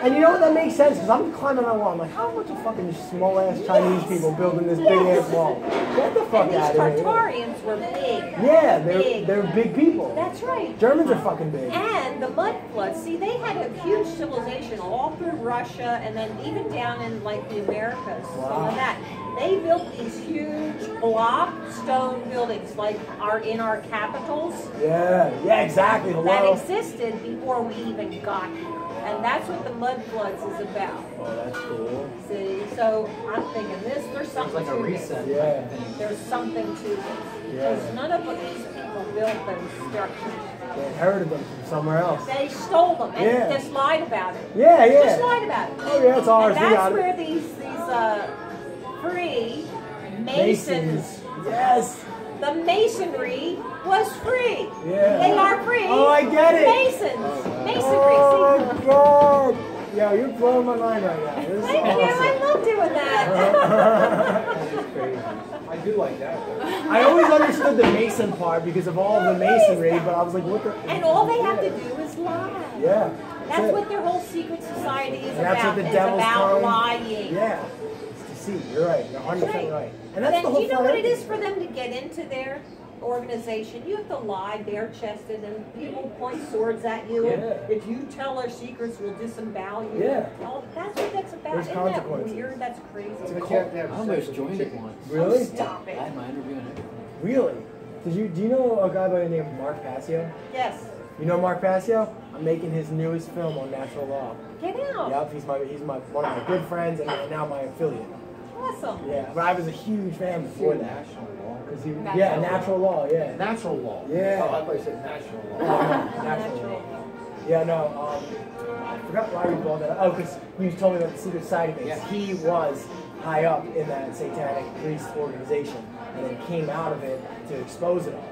Speaker 4: And you know what? That makes sense because I'm climbing that wall. I'm like, how much of fucking small ass Chinese people building this big ass wall? Get the fuck
Speaker 1: And these
Speaker 4: out of here.
Speaker 1: Tartarians were big.
Speaker 4: Yeah,
Speaker 1: Big.
Speaker 4: they're big people.
Speaker 1: That's right.
Speaker 4: Germans are fucking big.
Speaker 1: And the mud floods, see, they had a huge civilization all through Russia and then even down in like the Americas, some
Speaker 4: Wow.
Speaker 1: of that. They built these huge block stone buildings like are in our capitals
Speaker 4: Yeah, exactly.
Speaker 1: that
Speaker 4: Hello.
Speaker 1: existed before we even got here. And that's what the mud floods is about.
Speaker 4: Oh, that's cool.
Speaker 1: See, so I'm thinking there's
Speaker 5: It's
Speaker 1: something
Speaker 5: like a
Speaker 1: to
Speaker 5: reset.
Speaker 1: this.
Speaker 4: Yeah.
Speaker 1: There's something to this.
Speaker 4: Yeah.
Speaker 1: Because none of these people built those structures.
Speaker 4: They inherited them from somewhere else.
Speaker 1: They stole them and
Speaker 4: Yeah.
Speaker 1: just lied about it.
Speaker 4: Yeah, yeah.
Speaker 1: Just lied about it.
Speaker 4: Oh, yeah, it's ours.
Speaker 1: And
Speaker 4: We got
Speaker 1: that's
Speaker 4: it.
Speaker 1: where these free masons,
Speaker 4: Yes.
Speaker 1: the masonry was free.
Speaker 4: Yeah.
Speaker 1: They are free.
Speaker 4: Oh, I get it.
Speaker 1: Masons. Masonry.
Speaker 4: Oh,
Speaker 1: See?
Speaker 4: my God. Yo, you're blowing my mind right now. This is
Speaker 1: Thank you. I
Speaker 4: awesome.
Speaker 1: love doing that.
Speaker 2: I do like that.
Speaker 4: I always understood the Mason part because of all of the masonry, but I was like, what the...
Speaker 1: And all they have to do is lie.
Speaker 4: Yeah.
Speaker 1: That's
Speaker 4: it.
Speaker 1: what their whole secret society is
Speaker 4: And that's
Speaker 1: about.
Speaker 4: what the
Speaker 1: It's
Speaker 4: devil's
Speaker 1: about
Speaker 4: calling.
Speaker 1: lying.
Speaker 4: Yeah. It's deceit. You're right. You're 100% right. And that's
Speaker 1: then
Speaker 4: the whole
Speaker 1: do you know
Speaker 4: fun
Speaker 1: what
Speaker 4: of
Speaker 1: it is for them to get into their organization? You have to lie bare-chested and people point swords at you.
Speaker 4: Yeah.
Speaker 1: And if you tell our secrets, we'll disembowel you.
Speaker 4: Yeah.
Speaker 1: Oh, that's what that's about.
Speaker 4: There's
Speaker 1: Isn't
Speaker 4: consequences.
Speaker 1: that weird? That's crazy.
Speaker 2: But you have to have
Speaker 5: I almost
Speaker 2: sex
Speaker 5: joined
Speaker 2: with
Speaker 5: it once.
Speaker 4: Really?
Speaker 1: Stop
Speaker 5: I
Speaker 1: it.
Speaker 5: had my interview and everything.
Speaker 4: Really? Do you know a guy by the name of Mark Passio?
Speaker 1: Yes.
Speaker 4: You know Mark Passio? I'm making his newest film on natural law.
Speaker 1: Get out.
Speaker 4: Yep, he's my one of my good friends and now my affiliate.
Speaker 1: Awesome.
Speaker 4: Yeah, but I was a huge fan before that.
Speaker 2: National law.
Speaker 4: Cause he, yeah, natural law, yeah.
Speaker 2: Natural law.
Speaker 4: Yeah.
Speaker 2: Oh, I thought you said national law.
Speaker 4: Natural law. Yeah, no, I forgot why you brought that up. Oh, because you told me about the secret society thing.
Speaker 2: Yeah.
Speaker 4: He was high up in that satanic priest organization and then came out of it to expose it all.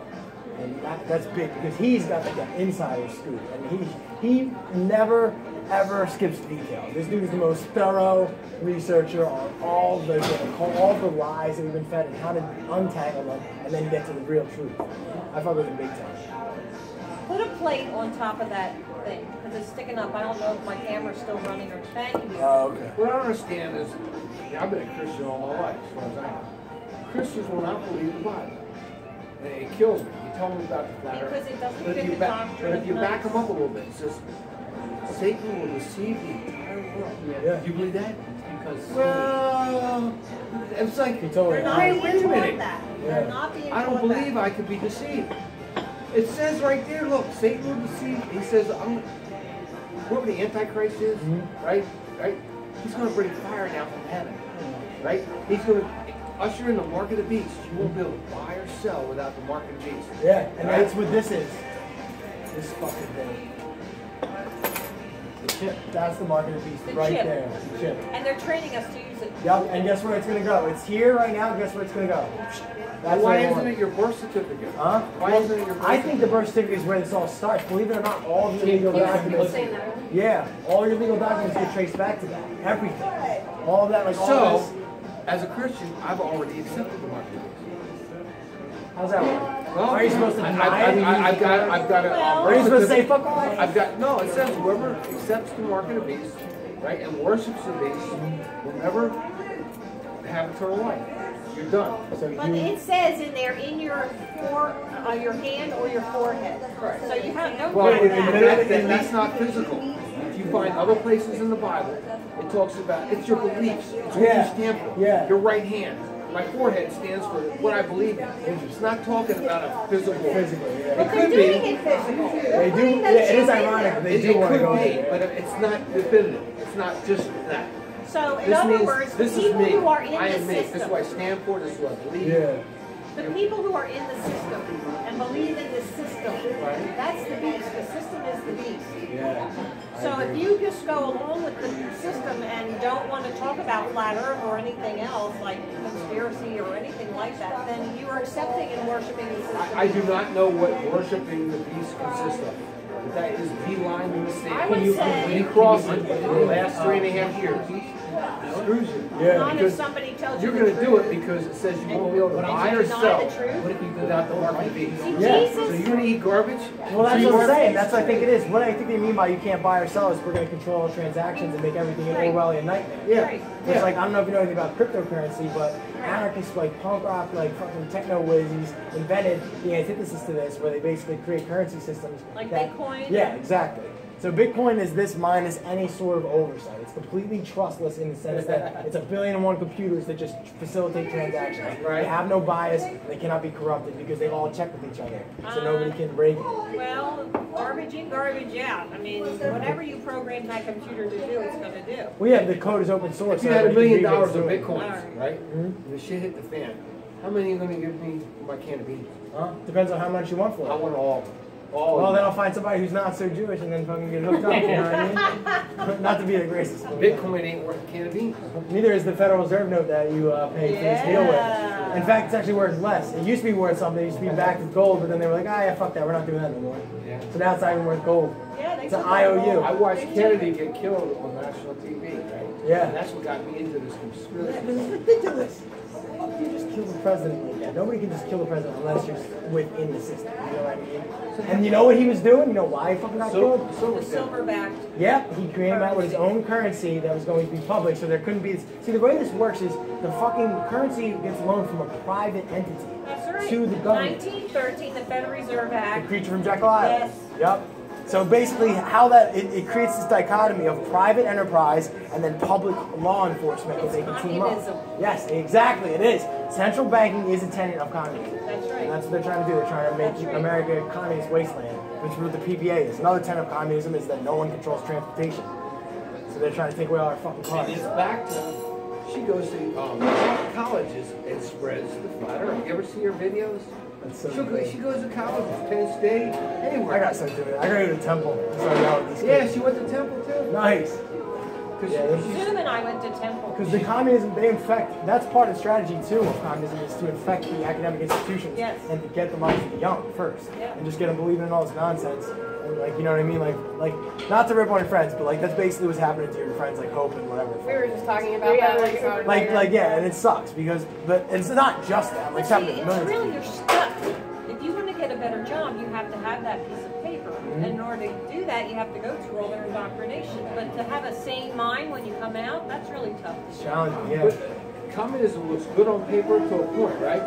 Speaker 4: And that's big because he's got like an insider scoop and he never ever skips detail. This dude is the most thorough researcher on all the lies that we've been fed and how to untangle them and then get to the real truth. I fuck with him big time.
Speaker 1: Put a plate on top of that thing because it's sticking up. I don't know if my camera's still running or thank you.
Speaker 4: Oh, okay.
Speaker 2: What I don't understand is, I've been a Christian all my life, as far as I know. Christians will not believe the Bible. And it kills me. You tell them about the flat earth.
Speaker 1: Because it doesn't
Speaker 2: But
Speaker 1: fit
Speaker 2: if you
Speaker 1: the
Speaker 2: back,
Speaker 1: doctrine
Speaker 2: but if you
Speaker 1: of
Speaker 2: back
Speaker 1: nuts.
Speaker 2: them up a little bit, it says Satan will deceive the entire world.
Speaker 4: Yeah.
Speaker 2: Do you believe that?
Speaker 5: Because
Speaker 2: Well, it's like,
Speaker 4: He told me.
Speaker 1: They're not
Speaker 2: Wait,
Speaker 1: being
Speaker 2: wait a
Speaker 1: taught
Speaker 2: minute.
Speaker 1: that.
Speaker 4: Yeah.
Speaker 1: They're not being
Speaker 2: I don't
Speaker 1: taught
Speaker 2: believe
Speaker 1: that.
Speaker 2: I could be deceived. It says right there, look, Satan will deceive. He says, whoever the Antichrist is, right? He's going to bring fire down from heaven, right? He's going to usher in the mark of the beast. You won't be able to buy or sell without the mark of the beast.
Speaker 4: Yeah, and that's what this is. This fucking thing. The chip. That's the mark of the beast
Speaker 1: The
Speaker 4: right
Speaker 1: chip.
Speaker 4: there. The chip.
Speaker 1: And they're training us to use it.
Speaker 4: Yep, and guess where it's gonna go? It's here right now. Guess where it's gonna go? That's
Speaker 2: Why
Speaker 4: where
Speaker 2: isn't it your birth certificate?
Speaker 4: Huh?
Speaker 2: Why isn't it your birth
Speaker 4: I think the birth certificate is where this all starts. Believe it or not, all of your legal documents.
Speaker 3: saying that.
Speaker 4: Yeah, all your legal documents get traced back to that. Everything. All of that, like all
Speaker 2: So,
Speaker 4: this.
Speaker 2: as a Christian, I've already accepted the mark of the beast.
Speaker 4: How's that work?
Speaker 2: Well,
Speaker 4: Are you supposed to deny it?
Speaker 2: I've got a
Speaker 1: Well-
Speaker 4: Are you supposed to say
Speaker 2: birth
Speaker 4: fuck off?
Speaker 2: I've got, no, it says whoever accepts the mark of the beast, right, and worships the beast will never have eternal life. You're done.
Speaker 4: So
Speaker 1: But
Speaker 4: you,
Speaker 1: it says in there, in your your hand or your forehead. So you have no
Speaker 2: Well,
Speaker 1: proof of that.
Speaker 2: that's not physical. If you find other places in the Bible, it talks about, it's your beliefs. It's what
Speaker 4: Yeah.
Speaker 2: you stand for.
Speaker 4: Yeah.
Speaker 2: Your right hand. My forehead stands for what I believe in. It's not talking about a physical.
Speaker 4: physically, yeah.
Speaker 1: But they're
Speaker 2: could be.
Speaker 1: doing it physical.
Speaker 4: They do. Yeah, it is ironic. But they
Speaker 2: It
Speaker 4: do want to
Speaker 2: could
Speaker 4: go
Speaker 2: be,
Speaker 4: there.
Speaker 2: but it's not definitive. It's not just that.
Speaker 1: So in
Speaker 2: This
Speaker 1: other
Speaker 2: means
Speaker 1: words, the
Speaker 2: this is
Speaker 1: people
Speaker 2: me.
Speaker 1: who are in
Speaker 2: I
Speaker 1: the
Speaker 2: am me. This is
Speaker 1: system,
Speaker 2: what I stand for. This is what I believe.
Speaker 4: Yeah.
Speaker 1: the people who are in the system and believe in the system,
Speaker 2: Right.
Speaker 1: that's the beast. The system is the beast.
Speaker 4: Yeah.
Speaker 1: So if you just go along with the system and don't want to talk about flat earth or anything else like conspiracy or anything like that, then you are accepting and worshiping the system.
Speaker 2: I do not know what worshiping the beast consists of. that is beeline in the
Speaker 1: I
Speaker 2: sand.
Speaker 1: would say-
Speaker 2: When you cross it in the last 3.5 years, screws you.
Speaker 4: Yeah.
Speaker 1: Not if
Speaker 2: Because
Speaker 1: somebody tells
Speaker 2: you're
Speaker 1: you
Speaker 2: going
Speaker 1: the
Speaker 2: to do it
Speaker 1: truth.
Speaker 2: because it says you won't be able to
Speaker 1: But
Speaker 2: buy
Speaker 1: you
Speaker 2: or
Speaker 1: deny
Speaker 2: sell
Speaker 1: the truth.
Speaker 5: What if you go
Speaker 2: without the market fee.
Speaker 1: See,
Speaker 4: Yeah.
Speaker 2: So
Speaker 1: Jesus.
Speaker 2: you're going to eat garbage?
Speaker 4: Well, that's
Speaker 2: So
Speaker 4: what
Speaker 2: you
Speaker 4: I'm
Speaker 2: are-
Speaker 4: saying. That's what I think it is. What I think they mean by you can't buy or sell is we're going to control all transactions and make everything an
Speaker 1: Right.
Speaker 4: Orwellian nightmare.
Speaker 2: Yeah.
Speaker 1: Right.
Speaker 4: It's like, I don't know if you know anything about cryptocurrency, but anarchists like punk rock, like fucking techno whizzies invented the antithesis to this, where they basically create currency systems.
Speaker 1: Like
Speaker 4: that,
Speaker 1: Bitcoin?
Speaker 4: Yeah, exactly. So Bitcoin is this minus any sort of oversight. It's completely trustless in the sense that it's 1,000,000,001 computers that just facilitate transactions.
Speaker 2: Right.
Speaker 4: They have no bias. They cannot be corrupted because they all check with each other. So nobody can break it.
Speaker 1: Well, garbage in, garbage out. I mean, whatever you program that computer to do, it's going to do.
Speaker 4: Well, yeah, the code is open source.
Speaker 2: If you had $1
Speaker 4: everybody
Speaker 2: million
Speaker 4: can read
Speaker 2: of
Speaker 4: what it's doing.
Speaker 2: Bitcoins, right? And the shit hit the fan. How many are you going to give me my can of beans?
Speaker 4: Huh? Depends on how much you want for it.
Speaker 2: I want all of them. All
Speaker 4: Well,
Speaker 2: of
Speaker 4: then
Speaker 2: them.
Speaker 4: I'll find somebody who's not so Jewish and then fucking get hooked up. You know what I mean? Not to be like racist.
Speaker 2: Bitcoin ain't worth a can of beans.
Speaker 4: Neither is the Federal Reserve note that you pay for this deal with.
Speaker 1: Yeah.
Speaker 4: In fact, it's actually worth less. It used to be worth something. It used to be backed with gold, but then they were like, ah, yeah, fuck that. We're not doing that anymore.
Speaker 2: Yeah.
Speaker 4: So now it's not even worth gold.
Speaker 1: Yeah, they
Speaker 4: It's an
Speaker 1: took that
Speaker 4: IOU.
Speaker 2: I watched Kennedy get killed on national TV, right?
Speaker 4: Yeah.
Speaker 2: And that's what got me into this conspiracy.
Speaker 4: This is ridiculous. You just kill the president like that. Nobody can just kill the president unless you're within the system. You know what I mean? And you know what he was doing? You know why he fucking got killed?
Speaker 1: The silver-backed.
Speaker 4: Yep, he came out with his own currency that was going to be public, so there couldn't be this. See, the way this works is the fucking currency gets loaned from a private entity
Speaker 1: That's right.
Speaker 4: to the government.
Speaker 1: 1913, the Federal Reserve
Speaker 4: The
Speaker 1: Act.
Speaker 4: creature from Jekyll Island.
Speaker 1: Yes.
Speaker 4: Yep. So basically, how that it creates this dichotomy of private enterprise and then public law enforcement that they can team up.
Speaker 1: communism.
Speaker 4: Yes, exactly, it is. Central banking is a tenet of communism.
Speaker 1: That's right.
Speaker 4: And that's what they're trying to do. They're trying to make
Speaker 1: That's right.
Speaker 4: America a communist wasteland, which is what the PPA is. Another tenet of communism is that no one controls transportation. So they're trying to take away all our fucking
Speaker 2: And
Speaker 4: cars.
Speaker 2: it's back to, she goes to colleges and spreads the flat earth. You ever see her videos?
Speaker 4: That's so
Speaker 2: She
Speaker 4: good.
Speaker 2: goes to colleges, Penn State, anywhere.
Speaker 4: I gotta start doing it. I gotta go to temple. Start out with these
Speaker 2: Yeah,
Speaker 4: kids.
Speaker 2: she went to Temple too.
Speaker 4: Nice. Yeah,
Speaker 1: Zoom and I went to Temple.
Speaker 4: because the communism, they infect, that's part of the strategy too of communism is to infect the academic institutions
Speaker 1: Yes.
Speaker 4: and to get them out to the young first.
Speaker 1: Yeah.
Speaker 4: And just get them believing in all this nonsense. And like, you know what I mean? Like not to rip on your friends, but like that's basically what's happening to your friends, like Hope and whatever.
Speaker 3: We were just talking about that.
Speaker 4: Like yeah, and it sucks because, but it's not just that. Like it's happening to
Speaker 1: It's
Speaker 4: millions.
Speaker 1: really, you're stuck. If you want to get a better job, you have to have that piece of paper. And in order to do that, you have to go through all their indoctrination. But to have a sane mind when you come out, that's really tough.
Speaker 4: It's challenging, yeah.
Speaker 2: But communism looks good on paper to a point, right?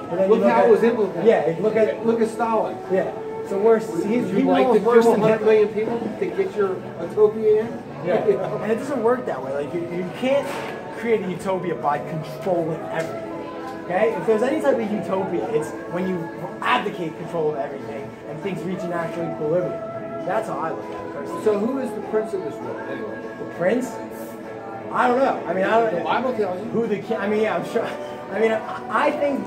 Speaker 4: But then you
Speaker 2: Look how
Speaker 4: at-
Speaker 2: it was implemented.
Speaker 4: Yeah, look at
Speaker 2: Stalin.
Speaker 4: Yeah. So worse.
Speaker 2: Would
Speaker 4: He
Speaker 2: you like to
Speaker 4: worse
Speaker 2: kill
Speaker 4: than
Speaker 2: 100
Speaker 4: Hitler.
Speaker 2: million people to get your utopia in?
Speaker 4: Yeah,
Speaker 2: You know?
Speaker 4: and it doesn't work that way. Like you can't create a utopia by controlling everything. Okay? If there's any type of utopia, it's when you advocate control of everything and things reach an actual equilibrium. That's how I look at it personally.
Speaker 2: So who is the prince of this world anyway?
Speaker 4: The prince? I don't know. I mean, I
Speaker 2: The
Speaker 4: don't.
Speaker 2: Bible tells you.
Speaker 4: Who the king? I mean, yeah, I'm sure. I mean, I think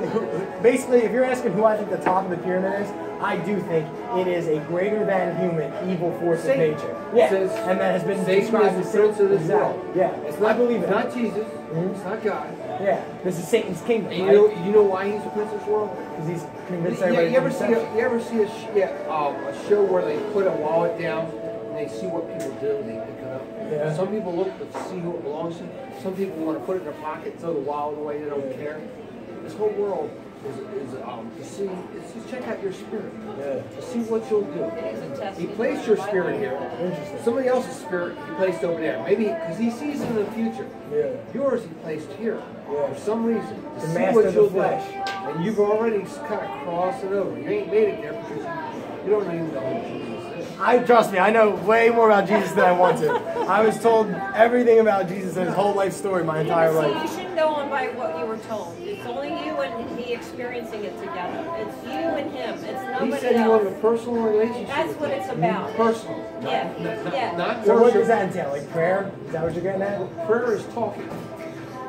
Speaker 4: basically, if you're asking who I think the top of the pyramid is, I do think it is a greater than human evil force of
Speaker 2: Satan.
Speaker 4: nature. Yeah,
Speaker 2: Says
Speaker 4: and that has been
Speaker 2: Satan
Speaker 4: described
Speaker 2: is
Speaker 4: as
Speaker 2: the prince of this
Speaker 4: exactly.
Speaker 2: world.
Speaker 4: Yeah,
Speaker 2: It's
Speaker 4: I
Speaker 2: not,
Speaker 4: believe
Speaker 2: it's
Speaker 4: it.
Speaker 2: not Jesus. It's not God.
Speaker 4: Yeah, this is Satan's kingdom.
Speaker 2: And
Speaker 4: Right?
Speaker 2: you know why he's the prince of this world?
Speaker 4: Because he's convinced
Speaker 2: You
Speaker 4: everybody.
Speaker 2: ever see a show where they put a wallet down and they see what people do and they pick it up?
Speaker 4: Yeah.
Speaker 2: Some people look to see who it belongs to. Some people want to put it in their pocket, throw the wallet away. They don't care. This whole world is to see. It's to check out your spirit.
Speaker 4: Yeah.
Speaker 2: To see what you'll do.
Speaker 1: It is a test.
Speaker 2: He placed your spirit here.
Speaker 4: Interesting.
Speaker 2: Somebody else's spirit he placed over there. Maybe because he sees in the future.
Speaker 4: Yeah.
Speaker 2: Yours he placed here for some reason. To
Speaker 4: The
Speaker 2: see
Speaker 4: master
Speaker 2: what
Speaker 4: of the
Speaker 2: you'll do.
Speaker 4: flesh.
Speaker 2: And you've already kind of crossed it over. You ain't made it there because you don't even know who Jesus is.
Speaker 4: Trust me, I know way more about Jesus than I want to. I was told everything about Jesus and his whole life story my entire
Speaker 1: See,
Speaker 4: life.
Speaker 1: you shouldn't go on by what you were told. It's only you and he experiencing it together. It's you and him. It's nobody
Speaker 2: He said he wanted a
Speaker 1: else.
Speaker 2: personal relationship.
Speaker 1: That's
Speaker 2: with
Speaker 1: what
Speaker 2: you.
Speaker 1: it's about.
Speaker 2: Personal.
Speaker 1: Yeah, yeah.
Speaker 2: Not
Speaker 4: So what does
Speaker 2: worship.
Speaker 4: that entail? Like prayer? Is that what you're getting at?
Speaker 2: Prayer is talking.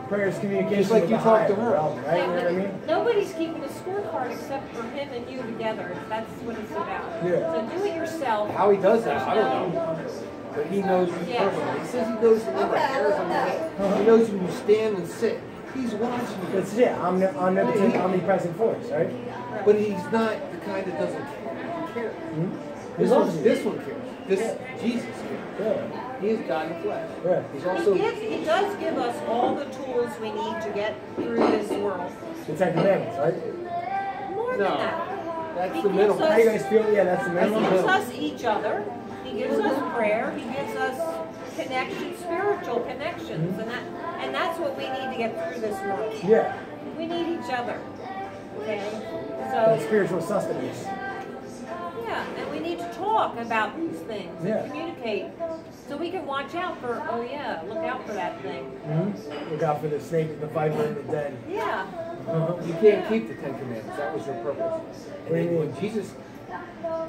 Speaker 4: Prayer is communication
Speaker 2: Just like
Speaker 4: with
Speaker 2: you
Speaker 4: the
Speaker 2: talk to
Speaker 4: higher
Speaker 2: her.
Speaker 4: realm, right? You know what I mean?
Speaker 1: Nobody's keeping a scorecard except for him and you together. That's what it's about.
Speaker 4: Yeah.
Speaker 1: So do it yourself.
Speaker 2: How he does that, I don't know. But he knows you
Speaker 1: Yeah.
Speaker 2: personally. He says he knows the number of hairs on your head. He knows when you stand and sit. He's watching you.
Speaker 4: It's omnipotent, omnipresent force, right?
Speaker 2: But he's not the kind that doesn't care. This one cares. This Jesus cares.
Speaker 4: Yeah.
Speaker 2: He is God in the flesh.
Speaker 4: Yeah.
Speaker 2: He's also.
Speaker 1: He does give us all the tools we need to get through this world.
Speaker 4: The Ten Commandments, right?
Speaker 1: More than
Speaker 2: No.
Speaker 1: that.
Speaker 2: That's
Speaker 1: He
Speaker 2: the
Speaker 1: gives
Speaker 2: middle.
Speaker 1: us-
Speaker 4: How you guys feel? Yeah, that's the
Speaker 1: He
Speaker 4: minimum.
Speaker 1: gives us each other. He gives us prayer. He gives us connections, spiritual connections, and that's what we need to get through this world.
Speaker 4: Yeah.
Speaker 1: We need each other. Okay,
Speaker 4: That
Speaker 1: so
Speaker 4: spiritual sustenance.
Speaker 1: yeah, and we need to talk about these things
Speaker 4: Yeah.
Speaker 1: and communicate, so we can watch out for. Oh yeah, look out for that thing.
Speaker 4: Mm-hmm. Look out for the snake, the viper, and the den.
Speaker 1: Yeah.
Speaker 2: You can't keep the Ten Commandments. That was your purpose.
Speaker 4: What do you
Speaker 2: And
Speaker 4: mean?
Speaker 2: when Jesus.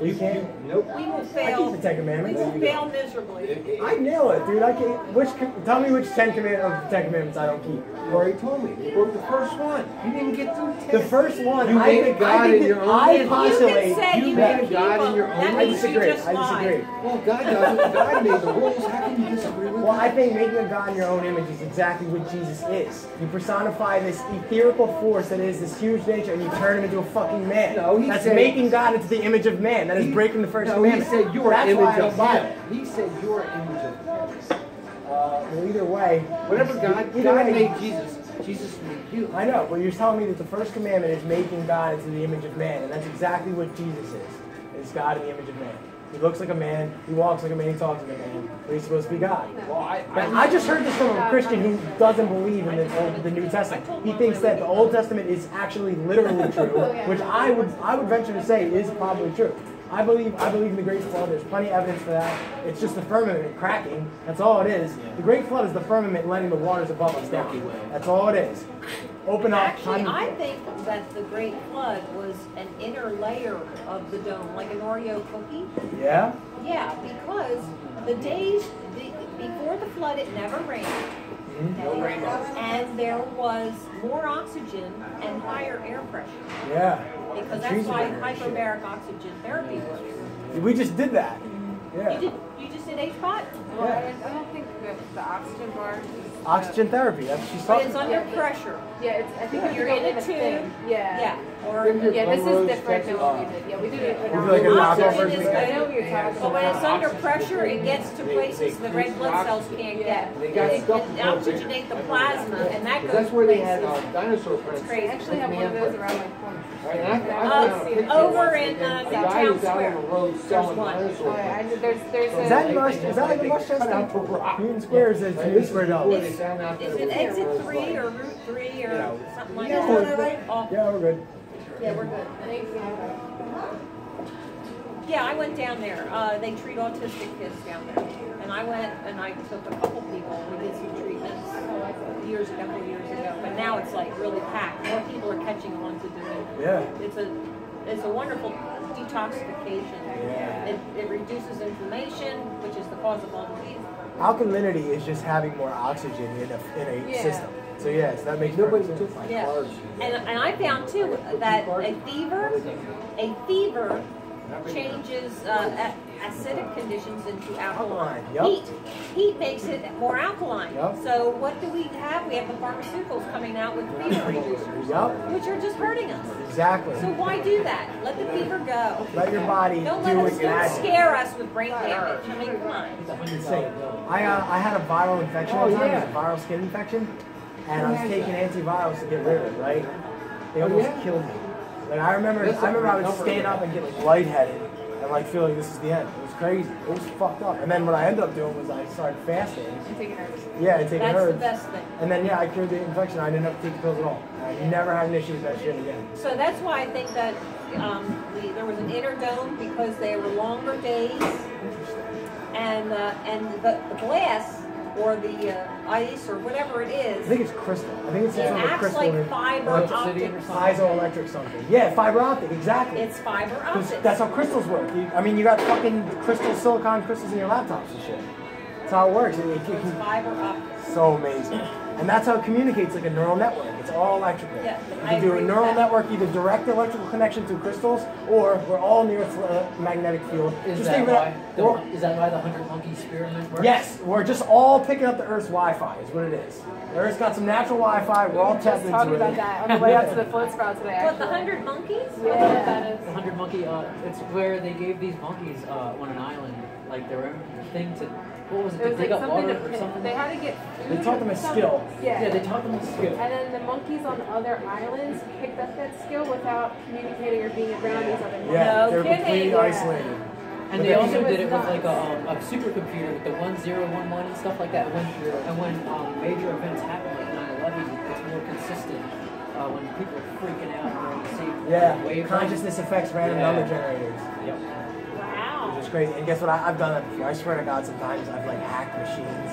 Speaker 4: You can't.
Speaker 2: Nope.
Speaker 1: We will
Speaker 4: I
Speaker 1: fail.
Speaker 4: keep the Ten
Speaker 1: We
Speaker 4: Commandments.
Speaker 1: will fail miserably.
Speaker 4: I nail it, dude. I can't. Tell me which Ten Commandments I don't keep.
Speaker 2: You already told me. You broke the first one. You didn't even get through 10.
Speaker 4: The first one,
Speaker 2: You made a God in your own
Speaker 4: I
Speaker 2: image.
Speaker 4: postulate.
Speaker 1: You can say
Speaker 2: you
Speaker 1: you
Speaker 2: made
Speaker 1: can
Speaker 2: a
Speaker 1: keep
Speaker 2: God in
Speaker 1: them.
Speaker 2: your own
Speaker 1: That
Speaker 4: I
Speaker 1: means you
Speaker 4: disagree.
Speaker 1: just
Speaker 4: I
Speaker 1: lied.
Speaker 4: disagree.
Speaker 2: Well, God doesn't. God made the rules. How can you disagree with
Speaker 4: Well,
Speaker 2: that?
Speaker 4: I think making a God in your own image is exactly what Jesus is. You personify this etherical force that is this huge nature, and you turn him into a fucking man.
Speaker 2: No, he
Speaker 4: That's
Speaker 2: said-
Speaker 4: making God into the image of man. That is breaking the first
Speaker 2: No, he
Speaker 4: commandment.
Speaker 2: said you are
Speaker 4: That's
Speaker 2: image
Speaker 4: why I don't
Speaker 2: of
Speaker 4: buy
Speaker 2: him.
Speaker 4: it.
Speaker 2: He said you are image of him.
Speaker 4: Well, either way,
Speaker 2: Whatever God
Speaker 4: either way,
Speaker 2: made Jesus, Jesus made you.
Speaker 4: I know, but you're telling me that the first commandment is making God into the image of man, and that's exactly what Jesus is. Is God in the image of man. He looks like a man, he walks like a man, he talks like a man, but he's supposed to be God.
Speaker 2: Well,
Speaker 4: I just heard this from a Christian who doesn't believe in the New Testament. He thinks that the Old Testament is actually literally true, which I would venture to say is probably true. I believe in the Great Flood. There's plenty of evidence for that. It's just the firmament cracking. That's all it is. The Great Flood is the firmament letting the waters above us down. That's all it is. Open up.
Speaker 1: Actually, I think that the Great Flood was an inner layer of the dome, like an Oreo cookie.
Speaker 4: Yeah.
Speaker 1: Yeah, because the days before the flood, it never rained.
Speaker 2: No rainbow.
Speaker 1: And there was more oxygen and higher air pressure.
Speaker 4: Yeah.
Speaker 1: Because
Speaker 4: Trees
Speaker 1: that's
Speaker 4: are
Speaker 1: why
Speaker 4: bigger and shit.
Speaker 1: hyperbaric oxygen therapy works.
Speaker 4: We just did that. Yeah.
Speaker 1: You just did H-spot?
Speaker 3: Well, I don't think that the oxygen bar.
Speaker 4: Oxygen therapy. That's what she's
Speaker 1: But
Speaker 4: talking
Speaker 1: it's
Speaker 4: about.
Speaker 1: under pressure.
Speaker 3: Yeah, it's. I think
Speaker 1: You're
Speaker 3: you're
Speaker 1: in a tube.
Speaker 3: Yeah.
Speaker 1: Yeah. Or
Speaker 3: Yeah, this is different than what we did. Yeah, we did it.
Speaker 4: We do like a knockoff
Speaker 1: oxygen
Speaker 4: version
Speaker 1: is
Speaker 4: of
Speaker 1: good.
Speaker 3: I know what you're talking about.
Speaker 1: But when it's under pressure, it gets to places the red blood cells can't get.
Speaker 2: They got
Speaker 1: It
Speaker 2: stuff
Speaker 1: can
Speaker 2: to put
Speaker 1: oxygenate the plasma, and that goes
Speaker 2: That's where they had
Speaker 1: places.
Speaker 2: dinosaur prints.
Speaker 1: It's crazy.
Speaker 3: I actually have one of those around my corner.
Speaker 2: Right, and I found a picture
Speaker 1: over
Speaker 2: once,
Speaker 1: in,
Speaker 2: and the
Speaker 1: Newtown
Speaker 2: guy was out
Speaker 1: Square.
Speaker 2: on the road selling
Speaker 1: one.
Speaker 2: dinosaur
Speaker 3: Oh, yeah,
Speaker 2: prints.
Speaker 3: there's a.
Speaker 4: Is that in Is that like in
Speaker 2: Cut out
Speaker 4: Westchester?
Speaker 2: the rock.
Speaker 4: Union Square is
Speaker 2: Right,
Speaker 4: Union
Speaker 2: this
Speaker 4: Square
Speaker 2: is
Speaker 4: Delta.
Speaker 2: where they found out that
Speaker 1: Is
Speaker 2: it
Speaker 1: it
Speaker 2: was
Speaker 1: exit
Speaker 2: was
Speaker 1: 3
Speaker 2: like-
Speaker 1: or Route 3 or
Speaker 2: know,
Speaker 1: something like
Speaker 6: you
Speaker 1: that?
Speaker 6: know what, right?
Speaker 1: Oh,
Speaker 4: Yeah, we're good.
Speaker 1: yeah, we're good.
Speaker 3: Thank you.
Speaker 1: Yeah, I went down there. They treat autistic kids down there. And I went and I took a couple people. We did some treatments a couple of years ago. But now it's like really packed. More people are catching on to doing it.
Speaker 4: Yeah.
Speaker 1: It's a wonderful detoxification.
Speaker 4: Yeah.
Speaker 1: It reduces inflammation, which is the cause of all disease.
Speaker 4: Alkalinity is just having more oxygen in a
Speaker 3: Yeah.
Speaker 4: system. So yes, that makes
Speaker 2: Nobody
Speaker 4: perfect
Speaker 2: took
Speaker 4: sense.
Speaker 2: my
Speaker 1: Yeah.
Speaker 2: cards.
Speaker 1: And I found too that a fever changes acidic conditions into alkaline.
Speaker 4: Yup.
Speaker 1: Heat makes it more alkaline.
Speaker 4: Yup.
Speaker 1: So what do we have? We have the pharmaceuticals coming out with fever reducers,
Speaker 4: Yup.
Speaker 1: which are just hurting us.
Speaker 4: Exactly.
Speaker 1: So why do that? Let the fever go.
Speaker 4: Let your body
Speaker 1: Don't
Speaker 4: do
Speaker 1: let
Speaker 4: what
Speaker 1: us
Speaker 4: you
Speaker 1: don't
Speaker 4: have to.
Speaker 1: scare us with brain damage. I mean, come on.
Speaker 4: Insane. I had a viral infection one time. It was a viral skin infection, and I was taking antivirals to get rid of it. Right? They almost killed me. Like I remember I would stand up and get like lightheaded and like feel like this is the end. It was crazy. It was fucked up. And then what I ended up doing was I started fasting.
Speaker 3: I'm taking herbs.
Speaker 4: Yeah, and taking
Speaker 1: That's
Speaker 4: herbs.
Speaker 1: the best thing.
Speaker 4: And then yeah, I cured the infection. I didn't have to take the pills at all. I never had an issue with that shit again.
Speaker 1: So that's why I think that there was an inner dome because they were longer days, and the glass or the ice or whatever it
Speaker 4: I
Speaker 1: is,
Speaker 4: think it's crystal. I think it's
Speaker 1: it
Speaker 4: some sort of
Speaker 1: acts
Speaker 4: crystal.
Speaker 1: like fiber optic.
Speaker 4: Piezoelectric something. Yeah, fiber optic, exactly.
Speaker 1: It's fiber
Speaker 4: 'Cause
Speaker 1: optic.
Speaker 4: that's how crystals work. You got fucking silicon crystals in your laptops and shit. That's how it works. It
Speaker 1: It's
Speaker 4: can,
Speaker 1: fiber optic.
Speaker 4: so amazing. And that's how it communicates, like a neural network. It's all electrical.
Speaker 1: Yeah,
Speaker 4: You
Speaker 1: I
Speaker 4: can do a
Speaker 1: agree with
Speaker 4: neural
Speaker 1: that.
Speaker 4: network, either direct electrical connection through crystals, or we're all near a magnetic field.
Speaker 5: Is
Speaker 4: Just
Speaker 5: that
Speaker 4: think
Speaker 5: why?
Speaker 4: about
Speaker 5: Is that why the 100 Monkey experiment works?
Speaker 4: yes, we're just all picking up the Earth's Wi-Fi, is what it is. The Earth's got some natural Wi-Fi. We're all
Speaker 3: Just
Speaker 4: tapped
Speaker 3: talking
Speaker 4: into
Speaker 3: about
Speaker 4: it.
Speaker 3: that on the way out to the float sprout today.
Speaker 1: What, the
Speaker 3: Actually.
Speaker 1: 100 monkeys?
Speaker 3: Yeah. I don't know what that is.
Speaker 5: The 100 Monkey, it's where they gave these monkeys on an island, like their own thing to, what was it,
Speaker 3: It
Speaker 5: to
Speaker 3: was
Speaker 5: dig
Speaker 3: like
Speaker 5: up
Speaker 3: something
Speaker 5: water
Speaker 3: to
Speaker 5: or
Speaker 3: pick.
Speaker 5: something?
Speaker 3: They had to get
Speaker 4: They taught them a skill.
Speaker 5: Yeah, they taught them a skill.
Speaker 3: And then the monkeys on other islands picked up that skill without communicating or being around these other monkeys.
Speaker 4: Yeah,
Speaker 1: No
Speaker 4: they're
Speaker 1: kidding.
Speaker 4: completely
Speaker 3: Yeah.
Speaker 4: isolated.
Speaker 5: And they also did it with like a supercomputer with the 1011 and stuff like that. And when major events happen like 9/11, it's more consistent when people are freaking out during the same
Speaker 4: Yeah,
Speaker 5: wave.
Speaker 4: consciousness affects random
Speaker 5: Yeah.
Speaker 4: number generators.
Speaker 5: Yep.
Speaker 1: Wow.
Speaker 4: Which is crazy. And guess what? I've done that before. I swear to God, sometimes I've like hacked machines,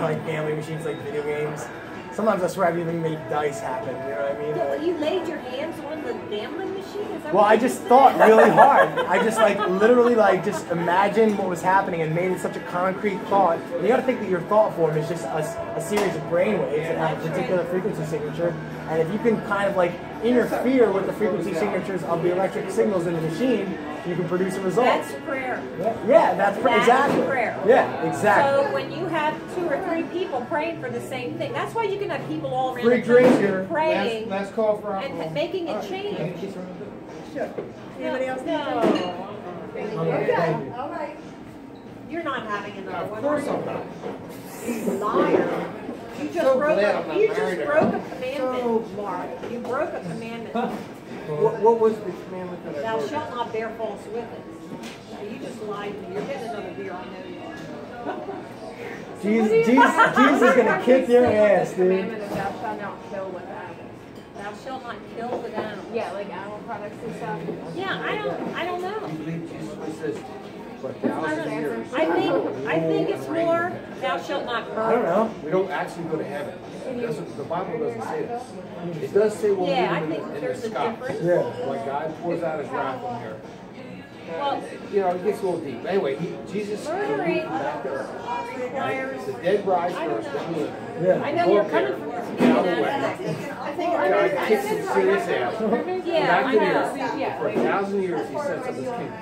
Speaker 4: like gambling machines, like video games. Sometimes I swear I've even made dice happen. You know what I mean?
Speaker 1: So
Speaker 4: Like,
Speaker 1: you laid your hands on the gambling machine? Is that
Speaker 4: well,
Speaker 1: what
Speaker 4: I
Speaker 1: you
Speaker 4: just
Speaker 1: said?
Speaker 4: thought really hard. I just like literally like just imagined what was happening and made it such a concrete thought. And you got to think that your thought form is just a series of brain waves that have a particular frequency signature. And if you can kind of like interfere with the frequency signatures of the electric signals in the machine, you can produce a result.
Speaker 1: That's prayer.
Speaker 4: Yeah, that's
Speaker 1: That's
Speaker 4: exactly.
Speaker 1: prayer.
Speaker 4: Yeah, exactly.
Speaker 1: So when you have 2 or 3 people praying for the same thing, that's why you can have people all around
Speaker 2: Free
Speaker 1: the
Speaker 2: drink
Speaker 1: country
Speaker 2: here.
Speaker 1: praying
Speaker 2: Last call for alcohol.
Speaker 1: and making it change.
Speaker 6: Sure. Anybody else need
Speaker 1: No,
Speaker 6: Okay, all right.
Speaker 1: you're not having another
Speaker 2: Of
Speaker 1: one.
Speaker 2: course
Speaker 1: are
Speaker 2: I'm not.
Speaker 1: you? Liar. You just
Speaker 2: So
Speaker 1: broke
Speaker 2: glad I'm not
Speaker 1: a, you just
Speaker 2: married to
Speaker 1: broke
Speaker 2: her.
Speaker 1: a commandment, Mark. You broke a commandment.
Speaker 2: What was the commandment that I
Speaker 1: Thou
Speaker 2: broke?
Speaker 1: shalt not bear false witness. Now, you just lied to me. You're getting another beer, I know you are.
Speaker 4: Jesus is gonna kick your ass,
Speaker 3: The
Speaker 4: dude.
Speaker 3: commandment of thou shalt not kill with animals.
Speaker 1: Thou shalt not kill with animals.
Speaker 3: Yeah, like animal products and stuff.
Speaker 1: Yeah, I don't know.
Speaker 2: You believe Jesus says for
Speaker 3: I don't
Speaker 2: 1,000
Speaker 3: know.
Speaker 2: years.
Speaker 1: I think it's more thou shalt not
Speaker 4: I don't
Speaker 1: murder.
Speaker 4: know.
Speaker 2: We don't actually go to heaven. The Bible doesn't say that. It does say we'll
Speaker 1: Yeah, I
Speaker 2: meet
Speaker 1: think
Speaker 2: him in the
Speaker 1: there's a
Speaker 2: sky.
Speaker 1: difference.
Speaker 4: Yeah.
Speaker 2: When God pours out his wrath on the earth.
Speaker 1: Well,
Speaker 2: You know, it gets a little deep. Anyway, Jesus
Speaker 1: murdering
Speaker 2: came back to earth.
Speaker 1: requires.
Speaker 2: The dead rise
Speaker 1: I don't
Speaker 2: first,
Speaker 1: know.
Speaker 2: then we live.
Speaker 4: Yeah.
Speaker 1: I know you're coming from this
Speaker 2: Get out of the
Speaker 1: vegan
Speaker 2: way.
Speaker 1: aspect.
Speaker 6: I think
Speaker 2: God kicked some serious ass.
Speaker 1: Yeah,
Speaker 2: Back
Speaker 1: I
Speaker 2: to the
Speaker 1: know.
Speaker 2: earth. For 1,000 years, he sets up his kingdom.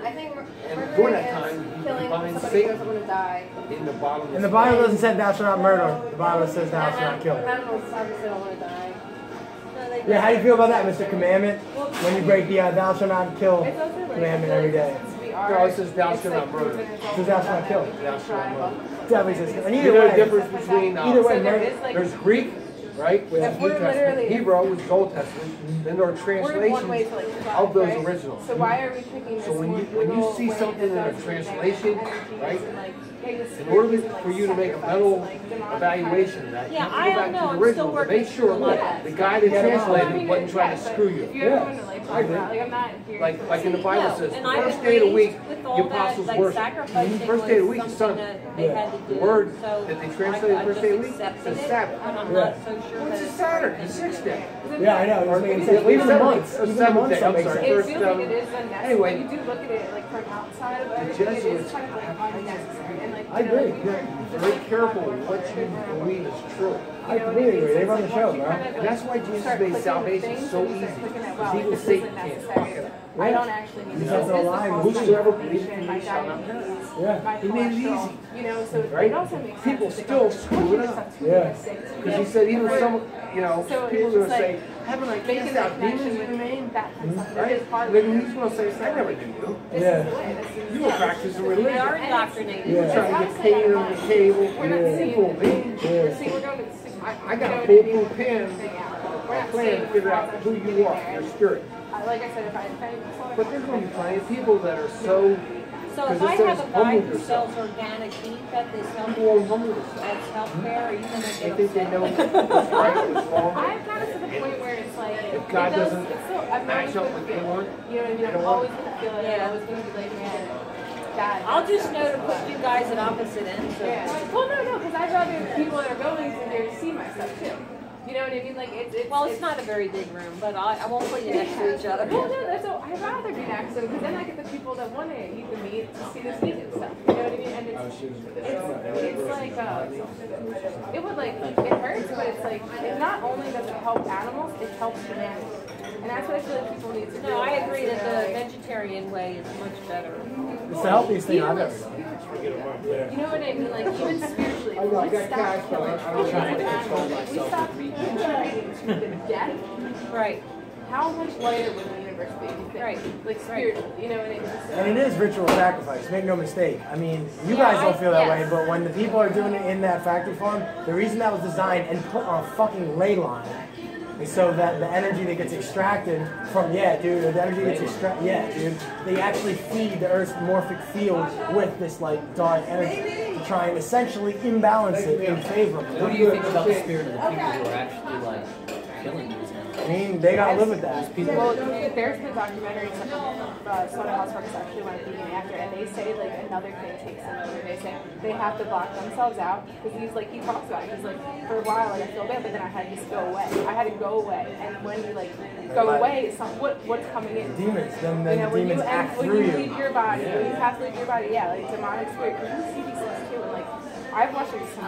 Speaker 3: I think
Speaker 2: And during that time, he
Speaker 3: killing
Speaker 2: binds
Speaker 3: somebody who
Speaker 2: Satan
Speaker 3: doesn't want to die.
Speaker 2: in the bottom of
Speaker 4: And the Bible doesn't say thou shalt not murder. The Bible says thou shalt not kill.
Speaker 3: Animals obviously don't want to die.
Speaker 1: No, they
Speaker 4: Yeah, how do you
Speaker 1: don't.
Speaker 4: feel about that, Mr. Commandment? When you break the thou shalt not kill
Speaker 3: It's also like,
Speaker 4: commandment every day.
Speaker 2: No, it says thou shalt not murder.
Speaker 4: It says thou shalt not kill.
Speaker 2: Thou shalt not murder.
Speaker 4: Definitely says. And
Speaker 2: You
Speaker 4: either
Speaker 2: know the
Speaker 4: way,
Speaker 2: difference between
Speaker 4: either way,
Speaker 3: So there
Speaker 4: murder.
Speaker 3: is like
Speaker 2: there's Greek, right? Which is
Speaker 3: If
Speaker 2: New
Speaker 3: we're
Speaker 2: Testament.
Speaker 3: literally-
Speaker 2: Hebrew, which is Old Testament. Then there are
Speaker 3: we're one way
Speaker 2: translations
Speaker 3: to like survive,
Speaker 2: of those
Speaker 3: right?
Speaker 2: originals.
Speaker 3: So why are we picking this
Speaker 2: So when
Speaker 3: more
Speaker 2: you
Speaker 3: brutal
Speaker 2: see
Speaker 3: way
Speaker 2: something in
Speaker 3: that
Speaker 2: a
Speaker 3: does
Speaker 2: translation,
Speaker 3: energies
Speaker 2: right?
Speaker 3: and, like, hey, this
Speaker 2: In order
Speaker 3: spirit is,
Speaker 2: for you to make a
Speaker 3: sacrifice
Speaker 2: mental
Speaker 3: and, like, demonic
Speaker 2: evaluation of that, you
Speaker 1: Yeah,
Speaker 2: have to
Speaker 1: I
Speaker 2: go
Speaker 1: don't
Speaker 2: back
Speaker 1: know.
Speaker 2: to
Speaker 1: I'm
Speaker 2: the original
Speaker 1: still
Speaker 2: to make
Speaker 1: working
Speaker 2: sure
Speaker 1: through a lot.
Speaker 2: that the guy that
Speaker 3: Well, I
Speaker 2: translated
Speaker 3: mean,
Speaker 2: wasn't trying to
Speaker 3: but
Speaker 2: screw you.
Speaker 3: If you're
Speaker 4: Yeah.
Speaker 3: going to like
Speaker 2: I
Speaker 3: talk
Speaker 2: agree.
Speaker 3: about, like I'm not here.
Speaker 2: Like in the Bible
Speaker 1: No,
Speaker 2: says,
Speaker 1: and
Speaker 2: the
Speaker 1: I've
Speaker 2: first
Speaker 1: been
Speaker 2: day of the
Speaker 1: raised
Speaker 2: week,
Speaker 1: with
Speaker 2: the
Speaker 1: all that,
Speaker 2: apostles
Speaker 1: like
Speaker 2: worship.
Speaker 1: sacrificing
Speaker 2: First day of the week
Speaker 1: was
Speaker 2: is
Speaker 1: something
Speaker 2: Sunday.
Speaker 1: that they had to do.
Speaker 2: The word
Speaker 1: So
Speaker 2: that they
Speaker 1: I
Speaker 2: translated first
Speaker 1: just
Speaker 2: day of the week
Speaker 1: accepted
Speaker 2: is
Speaker 1: it,
Speaker 2: Sabbath.
Speaker 1: and I'm
Speaker 4: Yeah.
Speaker 1: not so sure
Speaker 2: What's
Speaker 1: that
Speaker 2: a
Speaker 1: it's
Speaker 2: Saturday?
Speaker 1: right
Speaker 2: The
Speaker 1: thing to
Speaker 2: sixth
Speaker 1: do.
Speaker 2: day.
Speaker 4: Yeah, I know.
Speaker 2: Or
Speaker 4: It's making
Speaker 2: the
Speaker 4: sense. Even the
Speaker 2: seventh-
Speaker 4: months.
Speaker 2: or
Speaker 4: Even the
Speaker 2: seventh
Speaker 4: months
Speaker 2: day,
Speaker 4: don't
Speaker 2: I'm
Speaker 4: make
Speaker 2: sorry.
Speaker 4: sense.
Speaker 3: It
Speaker 2: First,
Speaker 3: feels like it is unnecessary.
Speaker 2: anyway.
Speaker 3: You do look at it like from outside of everything, it is
Speaker 2: Jesuits
Speaker 3: kind of like unnecessary. And like,
Speaker 4: I
Speaker 3: you know,
Speaker 4: agree.
Speaker 3: like, we were
Speaker 2: Very careful what you believe is true.
Speaker 4: I completely agree. They run the show, bro.
Speaker 2: And that's why Jesus made salvation so easy. Because even Satan can't fuck it up.
Speaker 3: I don't actually need
Speaker 4: You
Speaker 3: to
Speaker 4: have to
Speaker 3: know.
Speaker 4: align with
Speaker 2: Whosoever
Speaker 3: My
Speaker 2: believes in me shall not perish.
Speaker 4: Yeah.
Speaker 3: my
Speaker 2: He made it
Speaker 3: cholesterol,
Speaker 2: easy.
Speaker 3: you know, so
Speaker 2: Right?
Speaker 3: it also makes
Speaker 2: People
Speaker 3: sense that
Speaker 2: still
Speaker 3: they
Speaker 2: screw it up.
Speaker 4: Yeah.
Speaker 2: Because he said even some, you know,
Speaker 3: So
Speaker 2: people
Speaker 3: it's
Speaker 2: are going to
Speaker 3: just
Speaker 2: say,
Speaker 3: like
Speaker 2: haven't I
Speaker 3: making
Speaker 2: cast
Speaker 3: that
Speaker 2: out demons
Speaker 3: connection
Speaker 2: in your
Speaker 3: with
Speaker 2: name?
Speaker 3: that kind of stuff. That
Speaker 2: Right?
Speaker 3: is hard.
Speaker 2: Then he's going to say, I never knew you.
Speaker 3: This
Speaker 4: Yeah.
Speaker 3: is the way. This is
Speaker 2: You were practicing religion.
Speaker 1: They are indoctrinated.
Speaker 2: You were
Speaker 4: Yeah.
Speaker 2: trying to get paid on the table.
Speaker 3: We're not
Speaker 2: You
Speaker 3: seeing
Speaker 2: fool me.
Speaker 3: We're seeing, we're going to
Speaker 2: I got a foolproof pen.
Speaker 3: We're
Speaker 2: I
Speaker 3: not
Speaker 2: plan
Speaker 3: seeing
Speaker 2: to figure out who you are, your spirit.
Speaker 3: Like I said, if I saw
Speaker 2: But there's going to be plenty of people that are so,
Speaker 1: So
Speaker 2: because
Speaker 1: if
Speaker 2: it
Speaker 1: I
Speaker 2: says
Speaker 1: have a guy
Speaker 2: humble
Speaker 1: who
Speaker 2: yourself.
Speaker 1: sells organic beef at this health
Speaker 2: People are humble themselves.
Speaker 1: that's healthcare, are you gonna
Speaker 2: They
Speaker 1: get
Speaker 2: think they
Speaker 1: upset?
Speaker 2: know what's right, what's wrong.
Speaker 3: I've got it to the point where it's like,
Speaker 2: If God
Speaker 3: it does,
Speaker 2: doesn't
Speaker 3: it's still, I'm
Speaker 2: match
Speaker 3: always
Speaker 2: up
Speaker 3: going
Speaker 2: what
Speaker 3: to
Speaker 2: you
Speaker 3: feel
Speaker 2: want,
Speaker 3: it. You know what I mean?
Speaker 2: you
Speaker 3: I'm
Speaker 2: don't want
Speaker 3: always going to feel it.
Speaker 1: Yeah.
Speaker 3: I'm always going to be like, man, that.
Speaker 1: I'll just know to put you guys at opposite ends. So
Speaker 3: Yeah. Well, no, because I'd rather the people that are going to there see my stuff too. You know what I mean? Like it's
Speaker 1: Well, it's not a very big room, but I won't put you next to each other.
Speaker 3: Well, no, that's so I'd rather be next to them because then I get the people that want to eat the meat to see this vegan stuff. You know what I mean? And it's like it would like it hurts, but it's like it not only does it help animals, it helps humanity. And that's what I feel like people need to do.
Speaker 1: No, I agree that the vegetarian way is much better.
Speaker 4: It's the healthiest thing I've ever done.
Speaker 3: You know what I mean? Like even spiritually, if we stop killing animals, if we stop contributing to the death,
Speaker 1: Right.
Speaker 3: how much lighter would the universe be? You think?
Speaker 1: Right.
Speaker 3: Like spiritually, you know what I mean? So,
Speaker 4: And it is ritual sacrifice, make no mistake. I mean, you guys don't feel that way, but when the people are doing it in that factory farm, the reason that was designed and put on a fucking ley line is so that the energy that gets extracted from, the energy gets extracted, they actually feed the Earth's morphic field with this, like, dark energy to try and essentially imbalance it in favor of it.
Speaker 5: What do you think about the spirit of the people who are actually like killing these animals?
Speaker 4: I mean, they gotta live with that.
Speaker 3: well, there's the documentary Slaughterhouse Park actually went vegan after, and they say like another thing takes them over. They say they have to block themselves out because he talks about it. He's like, for a while like I feel bad, but then I had to just go away. I had to go away, and when you like go away, it's not what's coming in.
Speaker 4: Demons, then
Speaker 3: You know,
Speaker 4: the demons act
Speaker 3: when
Speaker 4: through
Speaker 3: you
Speaker 4: you.
Speaker 3: leave your body, when you have to leave your body, like demonic spirit. Because you see these things too, and like I've watched like, some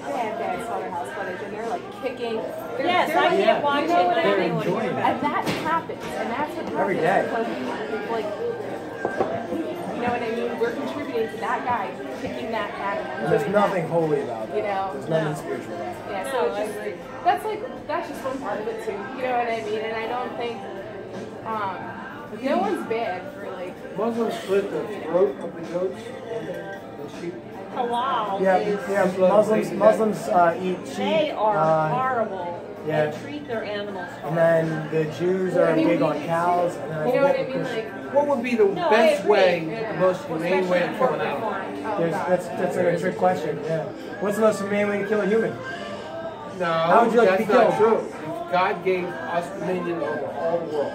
Speaker 3: bad slaughterhouse footage, and they're like kicking.
Speaker 1: Yes, I can't watch it, but
Speaker 5: They're
Speaker 1: anyone.
Speaker 5: enjoying it.
Speaker 3: And that happens, and that's what happens.
Speaker 4: Every day.
Speaker 3: Because, like, you know what I mean? We're contributing to that guy kicking that animal.
Speaker 4: There's nothing holy about that.
Speaker 3: You know?
Speaker 4: There's nothing spiritual about it.
Speaker 3: Yeah, so it's just, that's just one part of it too. You know what I mean? And I don't think, no one's bad for like.
Speaker 2: Muslims slit the throat of the goats and sheep.
Speaker 1: Halal
Speaker 4: Yeah, Muslims eat sheep.
Speaker 1: They are horrible.
Speaker 4: yeah.
Speaker 1: They treat their animals
Speaker 4: And
Speaker 1: horrible.
Speaker 4: then the Jews are big on cows. And then
Speaker 3: You know what I mean? Like,
Speaker 2: What would be the
Speaker 1: No, I
Speaker 2: best
Speaker 1: agree.
Speaker 2: way, the most humane way to kill an animal?
Speaker 4: that's a trick question. Yeah. What's the most humane way to kill a human?
Speaker 2: No,
Speaker 4: How would you like to
Speaker 2: that's
Speaker 4: be
Speaker 2: not
Speaker 4: killed?
Speaker 2: true. God gave us dominion over all the world.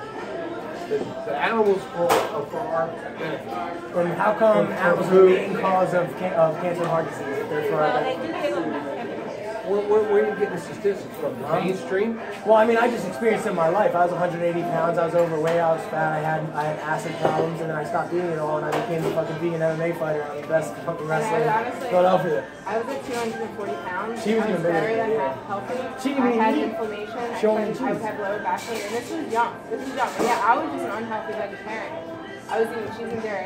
Speaker 2: The animals are for our benefit.
Speaker 4: And how come animals are the main cause of cancer and heart disease? If they're for our
Speaker 1: Well, they
Speaker 4: benefit?
Speaker 1: do give them.
Speaker 2: Where are you getting the statistics from? The mainstream?
Speaker 4: Well, I mean, I just experienced it in my life. I was 180 pounds. I was overweight. I was fat. I had acid problems, and then I stopped eating it all, and I became a fucking vegan MMA fighter. I'm the best fucking wrestler in
Speaker 3: honestly,
Speaker 4: Philadelphia.
Speaker 3: I was at 240 pounds.
Speaker 4: She was
Speaker 3: I
Speaker 4: even
Speaker 3: was
Speaker 4: bigger
Speaker 3: very
Speaker 4: than you.
Speaker 3: unhealthy.
Speaker 4: She
Speaker 3: I
Speaker 4: didn't
Speaker 3: had
Speaker 4: even eat.
Speaker 3: inflammation.
Speaker 4: Show me
Speaker 3: I
Speaker 4: cheese.
Speaker 3: had lower back pain, and this was young. But yeah, I was just an unhealthy vegetarian. I was eating cheese and dairy.